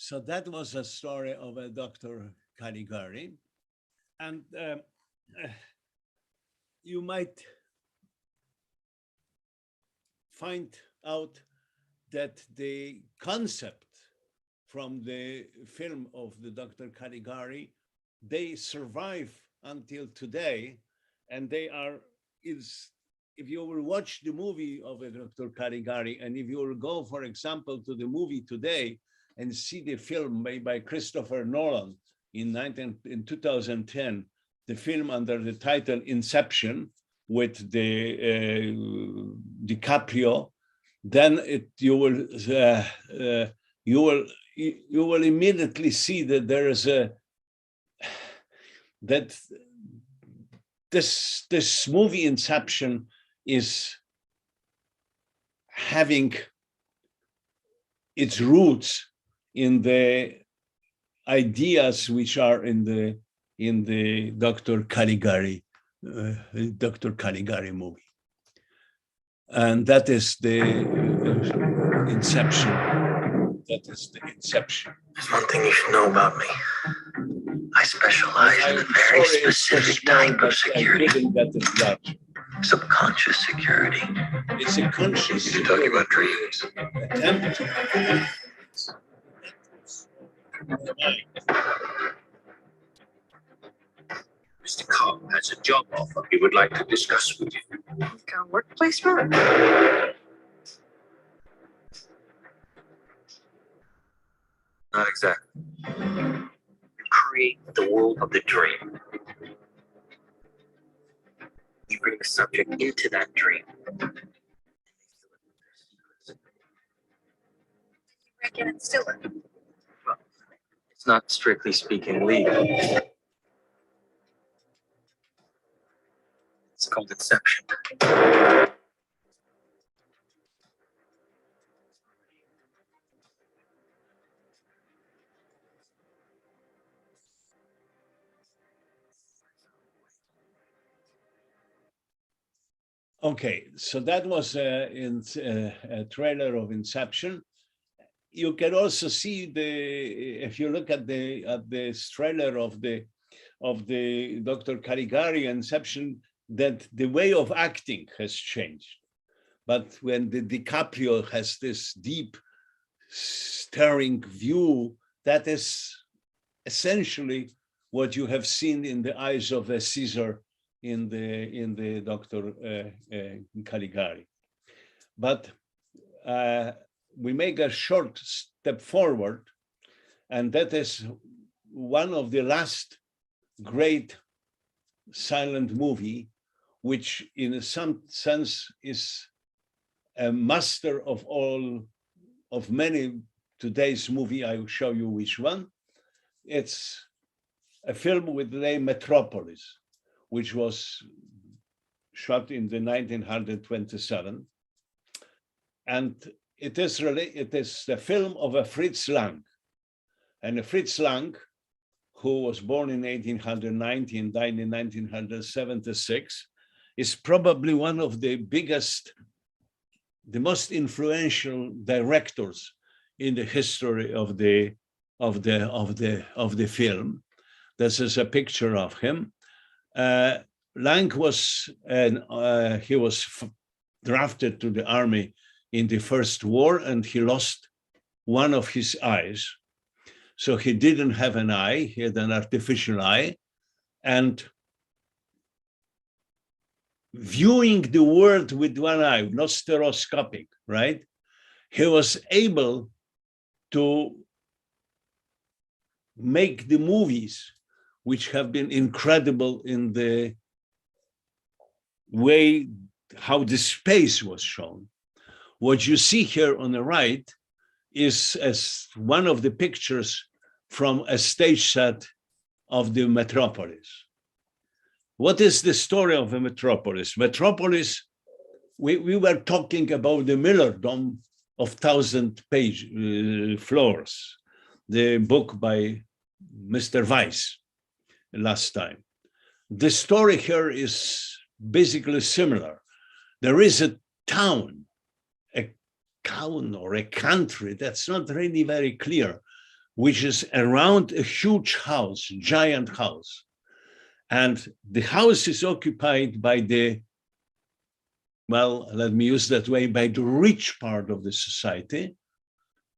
So that was a story of a Dr. Caligari. And you might find out that the concept from the film of the Dr. Caligari, they survive until today, and they are, if you will watch the movie of Dr. Caligari, and if you will go, for example, to the movie today and see the film made by Christopher Nolan in 2010, the film under the title Inception with the DiCaprio, then you will immediately see that there is this movie Inception is having its roots in the ideas which are in the Dr. Caligari movie, and that is the Inception. That is the Inception. There's one thing you should know about me. I specialize in a very specific type of security. Subconscious security. It's a conscious. You're talking about dreams. Mr. Cobb has a job offer he would like to discuss with you. Like a work placement? Not exactly. You create the world of the dream. You bring the subject into that dream. Break in and steal it. Well, it's not strictly speaking legal. It's called Inception. Okay, so that was a trailer of Inception. You can also see if you look at this trailer of the Dr. Caligari Inception, that the way of acting has changed. But when the DiCaprio has this deep, staring view, that is essentially what you have seen in the eyes of a Caesar in the Dr. Caligari. But we make a short step forward, and that is one of the last great silent movie, which in some sense is a master of many today's movie. I will show you which one. It's a film with the name Metropolis, which was shot in the 1927. And it is the film of a Fritz Lang. And Fritz Lang, who was born in 1890 and died in 1976, is probably one of the biggest, the most influential directors in the history of the film. This is a picture of him. Lang was he was drafted to the army in the First War, and he lost one of his eyes. So he didn't have an eye, he had an artificial eye. And viewing the world with one eye, not stereoscopic, right? He was able to make the movies which have been incredible in the way how the space was shown. What you see here on the right is as one of the pictures from a stage set of the Metropolis. What is the story of a Metropolis? Metropolis, we were talking about the Miller Dome of 1,000-page floors, the book by Mr. Weiss last time. The story here is basically similar. There is a town or a country, that's not really very clear, which is around a huge house, giant house. And the house is occupied by the, well, let me use that way, by the rich part of the society.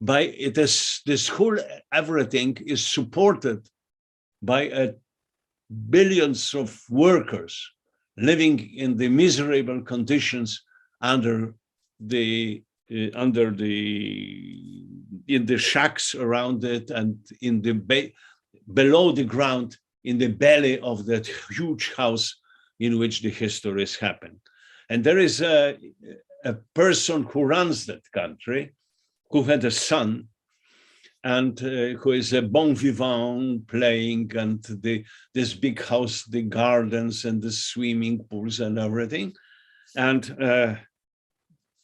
By it is, this whole everything is supported by billions of workers living in the miserable conditions in the shacks around it and in the below the ground, in the belly of that huge house in which the histories happen. And there is a person who runs that country, who had a son, and who is a bon vivant, playing, and this big house, the gardens and the swimming pools and everything. And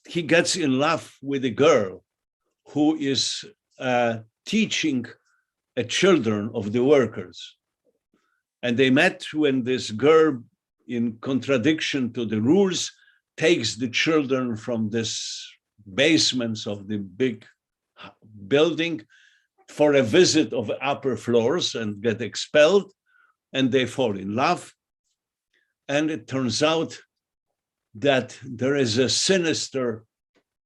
he gets in love with a girl who is teaching children of the workers. And they met when this girl, in contradiction to the rules, takes the children from this basements of the big building for a visit of upper floors and get expelled, and they fall in love. And it turns out that there is a sinister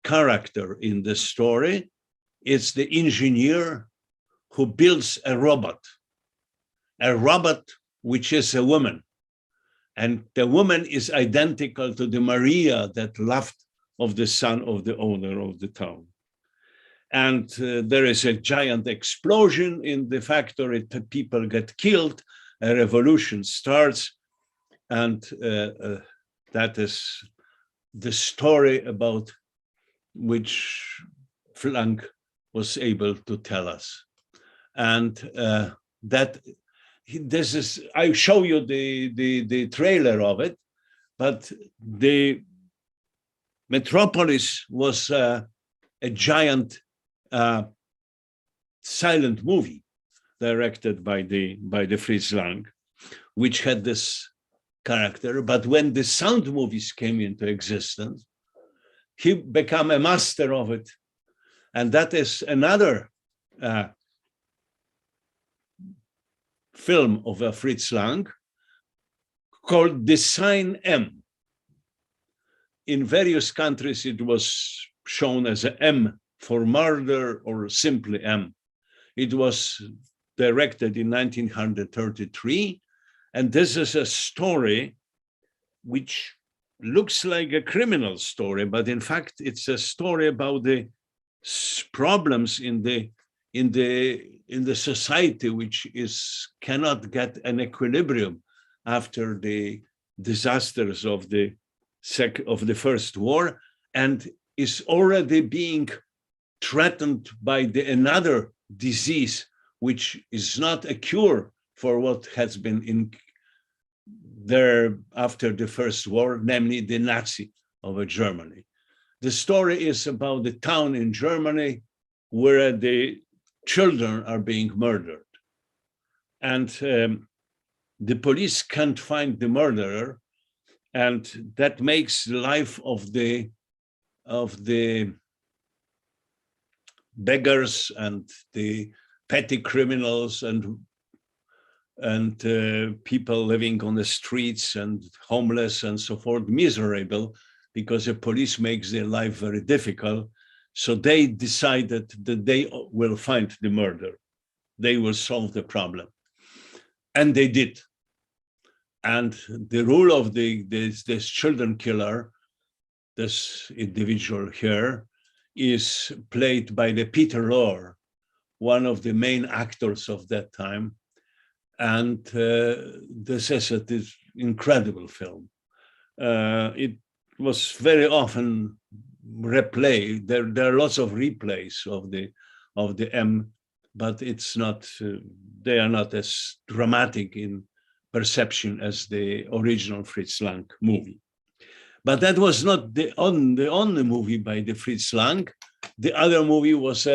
character in the story. It's the engineer who builds a robot which is a woman. And the woman is identical to the Maria that loved of the son of the owner of the town. And there is a giant explosion in the factory, people get killed, a revolution starts, and that is the story about which Flank was able to tell us. And that this is, I show you the trailer of it, but the Metropolis was a giant silent movie directed by the Fritz Lang, which had this character. But when the sound movies came into existence, he became a master of it. And that is another film of Fritz Lang called The Sign M. In various countries, it was shown as an M for murder or simply M. It was directed in 1933. And this is a story which looks like a criminal story, but in fact, it's a story about the problems in the society, which cannot get an equilibrium after the disasters of the First War, and is already being threatened by another disease, which is not a cure for what has been in there after the First War, namely the Nazi of Germany. The story is about the town in Germany where the children are being murdered. And the police can't find the murderer, and that makes the life of the beggars and the petty criminals and people living on the streets and homeless and so forth miserable, because the police makes their life very difficult. So they decided that they will find the murderer. They will solve the problem. And they did. And the role of this children killer, this individual here, is played by the Peter Lorre, one of the main actors of that time. And this is an incredible film. It was very often replayed. There are lots of replays of the M, but it's not. They are not as dramatic in perception as the original Fritz Lang movie. But that was not the only movie by the Fritz Lang. The other movie was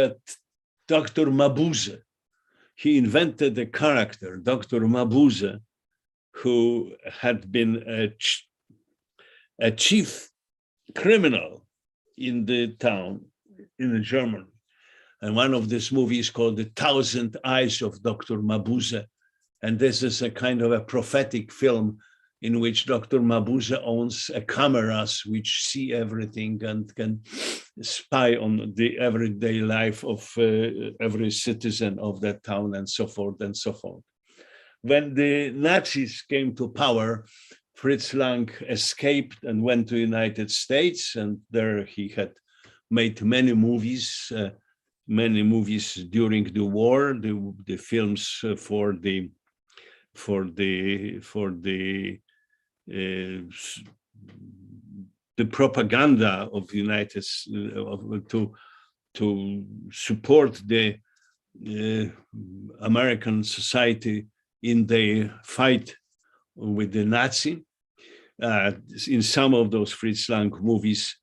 Dr. Mabuse. He invented a character, Dr. Mabuse, who had been a chief criminal in the town, in Germany. And one of these movies called The Thousand Eyes of Dr. Mabuse. And this is a kind of a prophetic film in which Dr. Mabuse owns cameras which see everything and can spy on the everyday life of every citizen of that town and so forth and so forth. When the Nazis came to power, Fritz Lang escaped and went to the United States, and there he had made many movies during the war, the films for the propaganda of the United to support the American society in the fight with the Nazi. In some of those Fritz Lang movies,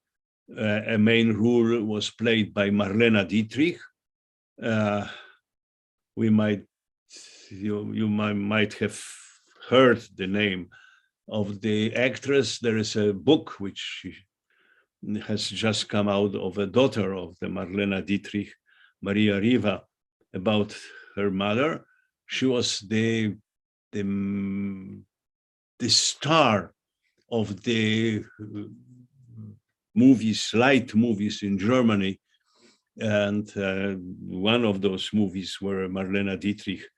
a main role was played by Marlene Dietrich. You might have heard the name of the actress. There is a book which has just come out of a daughter of the Marlene Dietrich, Maria Riva, about her mother. She was the star of the movies, light movies in Germany. And one of those movies where Marlene Dietrich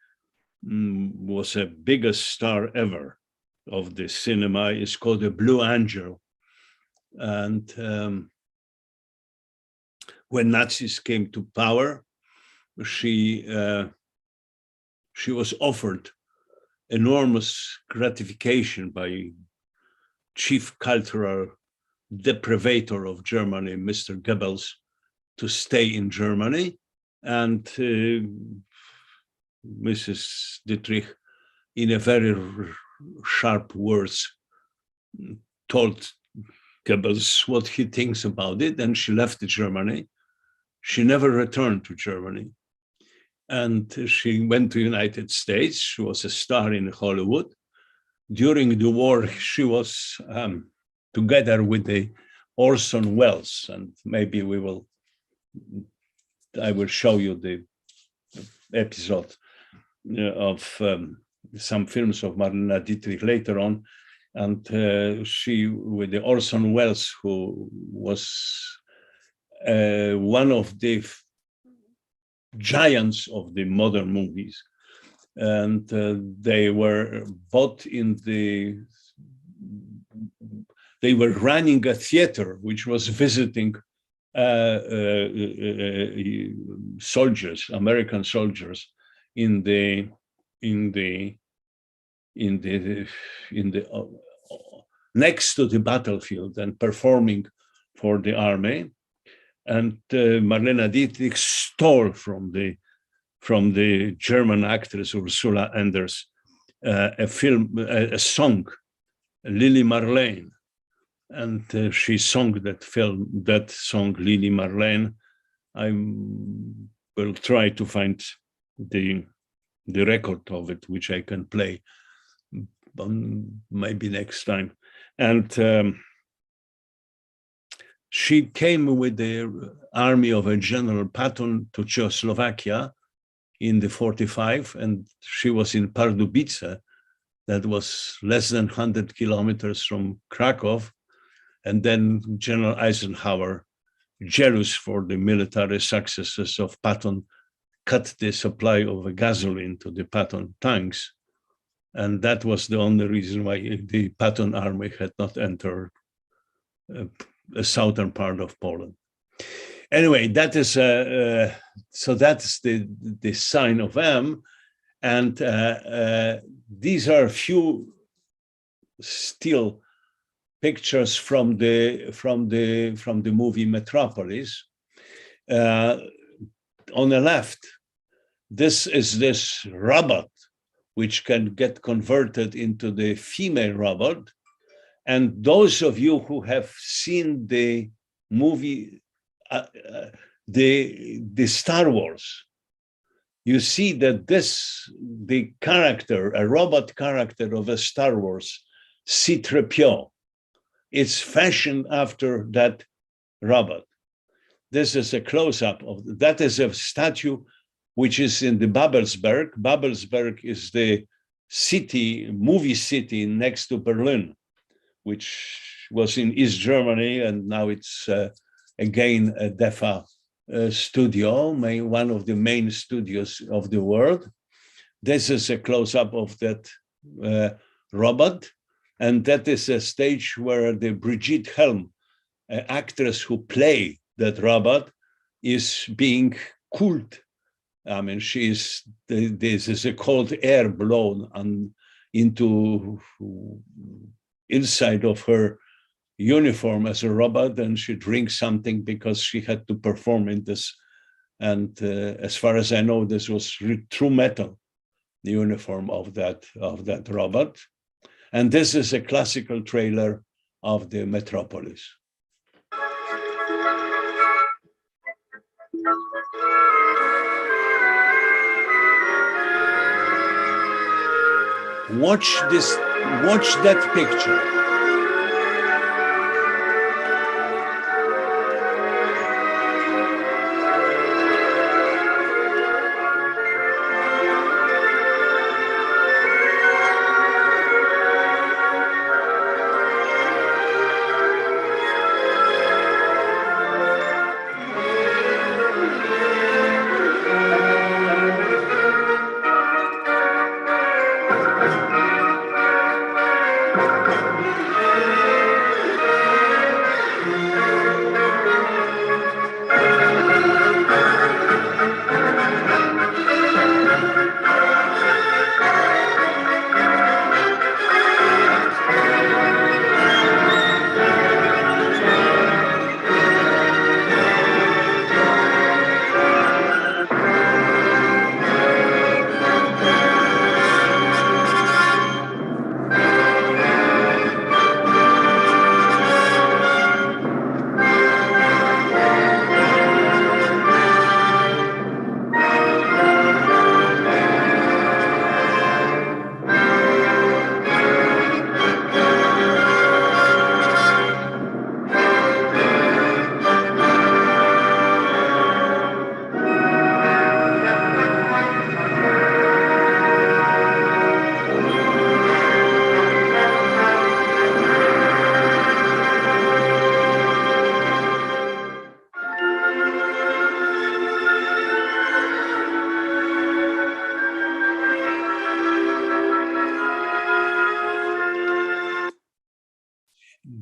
was a biggest star ever of the cinema is called The Blue Angel. And when Nazis came to power, she was offered enormous gratification by chief cultural deprivator of Germany, Mr. Goebbels, to stay in Germany. And Mrs. Dietrich, in a very sharp words, told Goebbels what he thinks about it, and she left Germany. She never returned to Germany. And she went to the United States. She was a star in Hollywood. During the war, she was together with the Orson Welles, and maybe I will show you the episode of some films of Marlene Dietrich later on. And she, with the Orson Welles, who was one of the giants of the modern movies. And they were both they were running a theater which was visiting soldiers, American soldiers, next to the battlefield and performing for the army. And Marlene Dietrich stole from the German actress Ursula Anders a song, Lili Marlene, and she sang that song, Lili Marlene. I will try to find the record of it, which I can play maybe next time. And she came with the army of a General Patton to Czechoslovakia in the 45, and she was in Pardubice, that was less than 100 kilometers from Krakow. And then General Eisenhower, jealous for the military successes of Patton, cut the supply of gasoline to the Patton tanks. And that was the only reason why the Patton army had not entered a southern part of Poland. Anyway, that is so that's the sign of M, and these are a few still pictures from the movie Metropolis. On the left, this is this robot which can get converted into the female robot. And those of you who have seen the movie, the Star Wars, you see that the character, a robot character of a Star Wars, C-3PO, it's fashioned after that robot. This is a close-up of that. Is a statue which is in the Babelsberg. Babelsberg is the city, movie city next to Berlin, which was in East Germany, and now it's again a DEFA studio, one of the main studios of the world. This is a close-up of that robot, and that is a stage where the Brigitte Helm, actress who play that robot, is being cooled. I mean, this is a cold air blown into inside of her uniform as a robot, and she drinks something because she had to perform in this. And as far as I know, this was true metal, the uniform of that robot. And this is a classical trailer of the Metropolis. Watch that picture.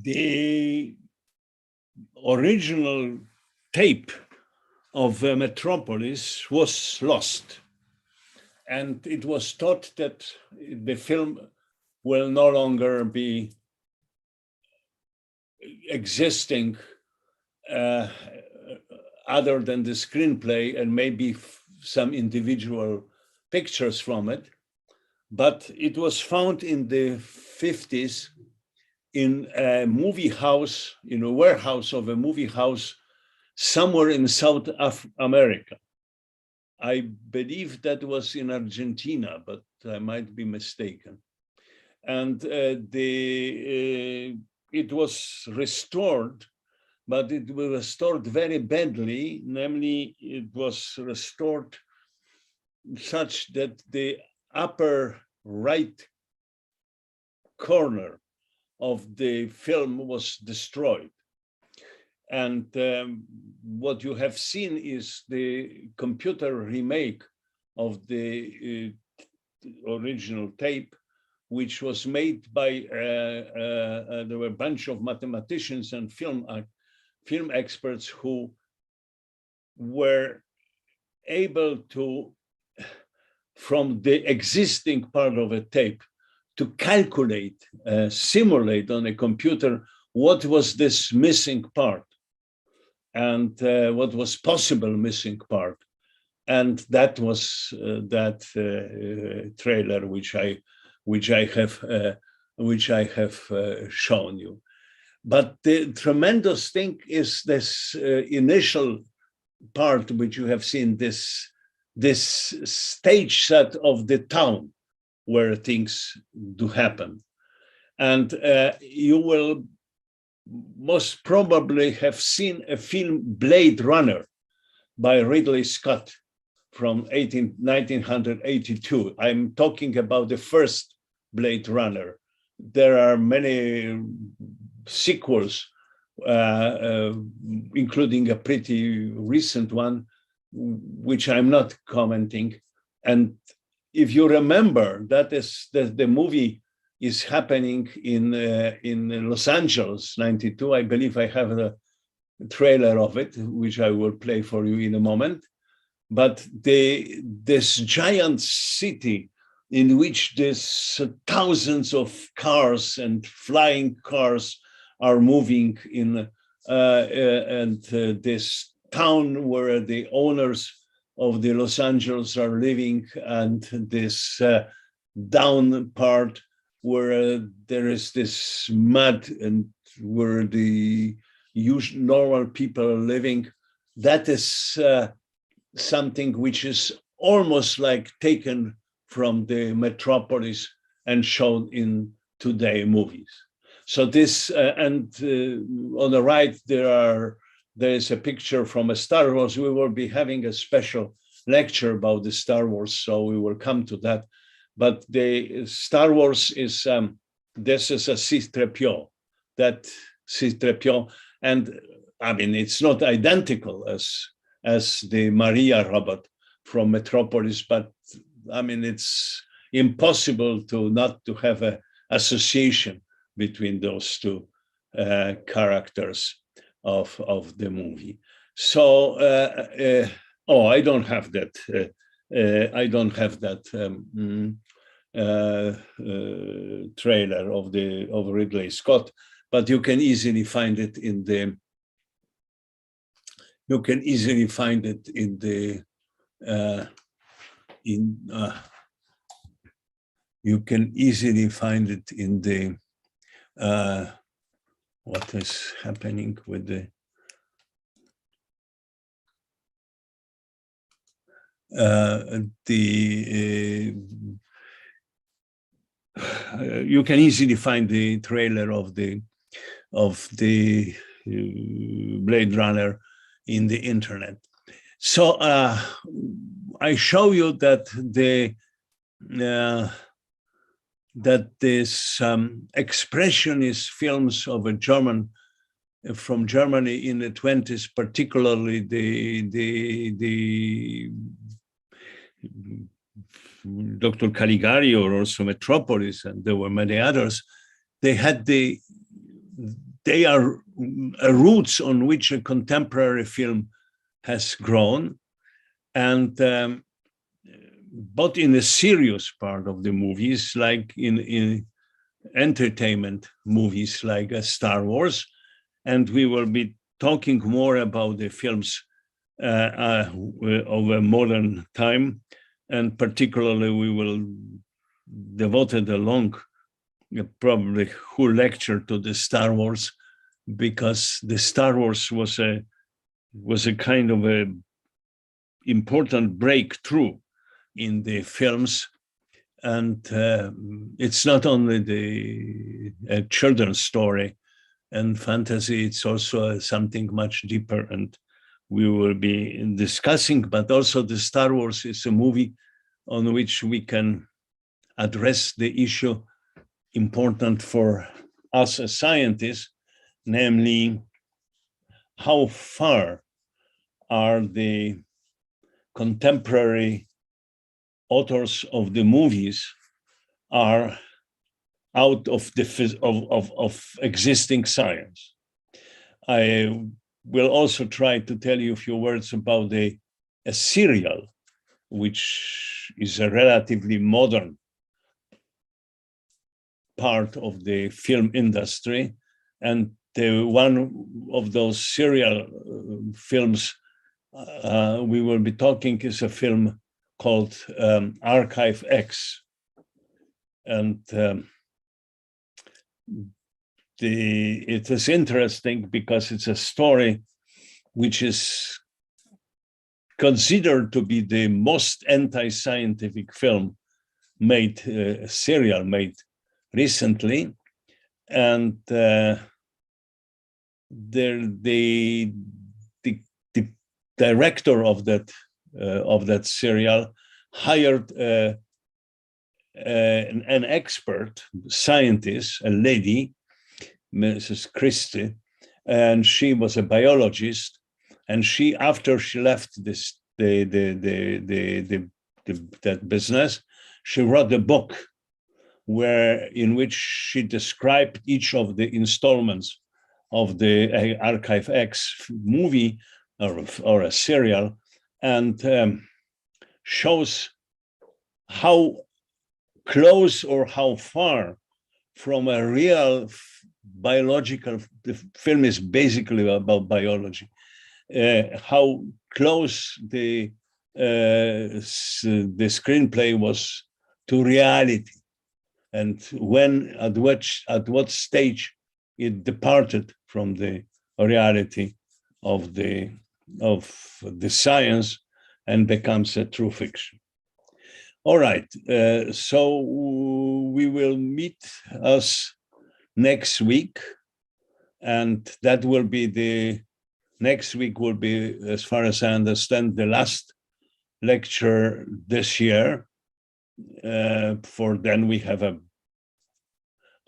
The original tape of Metropolis was lost, and it was thought that the film will no longer be existing other than the screenplay and maybe some individual pictures from it. But it was found in the 50s in a movie house, in a warehouse of a movie house somewhere in South America. I believe that was in Argentina, but I might be mistaken. And it was restored, but it was restored very badly. Namely, it was restored such that the upper right corner of the film was destroyed. And what you have seen is the computer remake of the original tape, which was made by, there were a bunch of mathematicians and film experts who were able to, from the existing part of a tape, to calculate, simulate on a computer what was this missing part and what was possible missing part. And that was that trailer which I have shown you. But the tremendous thing is this initial part which you have seen, this stage set of the town where things do happen. And you will most probably have seen a film Blade Runner by Ridley Scott from 1982. I'm talking about the first Blade Runner. There are many sequels, including a pretty recent one, which I'm not commenting. And if you remember, that is the movie is happening in Los Angeles, 92. I believe I have the trailer of it, which I will play for you in a moment. But this giant city in which there's thousands of cars and flying cars are moving in, and this town where the owners of the Los Angeles are living, and this down part where there is this mud and where the usual normal people are living. That is something which is almost like taken from the metropolis and shown in today movies. So this, on the right, there is a picture from a Star Wars. We will be having a special lecture about the Star Wars, so we will come to that. But the Star Wars is, this is a C-3PO, that C-3PO, and I mean, it's not identical as the Maria robot from Metropolis, but I mean, it's impossible not to have an association between those two characters of the movie. So, I don't have that. I don't have that trailer of Ridley Scott, but you can easily find it in the. You can easily find it in the. You can easily find it in the. What is happening with the. You can easily find the trailer of the Blade Runner in the internet. So I show you that this expressionist films of a German from Germany in the 20s, particularly the Dr. Caligari, or also Metropolis, and there were many others. They are roots on which a contemporary film has grown, and both in the serious part of the movies, like in entertainment movies like Star Wars, and we will be talking more about the films of a modern time, and particularly we will devote a long, probably whole lecture to the Star Wars, because the Star Wars was a kind of a important breakthrough in the films, and it's not only a children's story and fantasy, it's also something much deeper, and we will be discussing, but also the Star Wars is a movie on which we can address the issue important for us as scientists, namely how far are the contemporary authors of the movies are out of existing science. I will also try to tell you a few words about a serial, which is a relatively modern part of the film industry. And one of those serial films we will be talking is a film called Archive X. And it is interesting because it's a story which is considered to be the most anti-scientific film made, serial made recently. And the director of that serial hired an expert scientist, a lady, Mrs. Christie, and she was a biologist. And she, after she left that business, she wrote a book in which she described each of the installments of the Archive X movie or a serial, and shows how close or how far from a real biological, the film is basically about biology, how close the screenplay was to reality, and at what stage it departed from the reality of the science and becomes a true fiction. All right, so we will meet us next week, and that will be next week will be, as far as I understand, the last lecture this year. For then we have a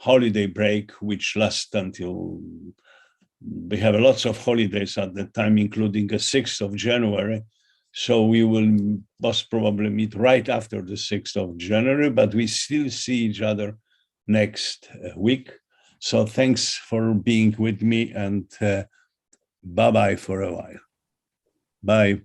holiday break, which lasts until, we have lots of holidays at the time, including the 6th of January. So we will most probably meet right after the 6th of January, but we still see each other next week. So thanks for being with me, and bye-bye for a while. Bye.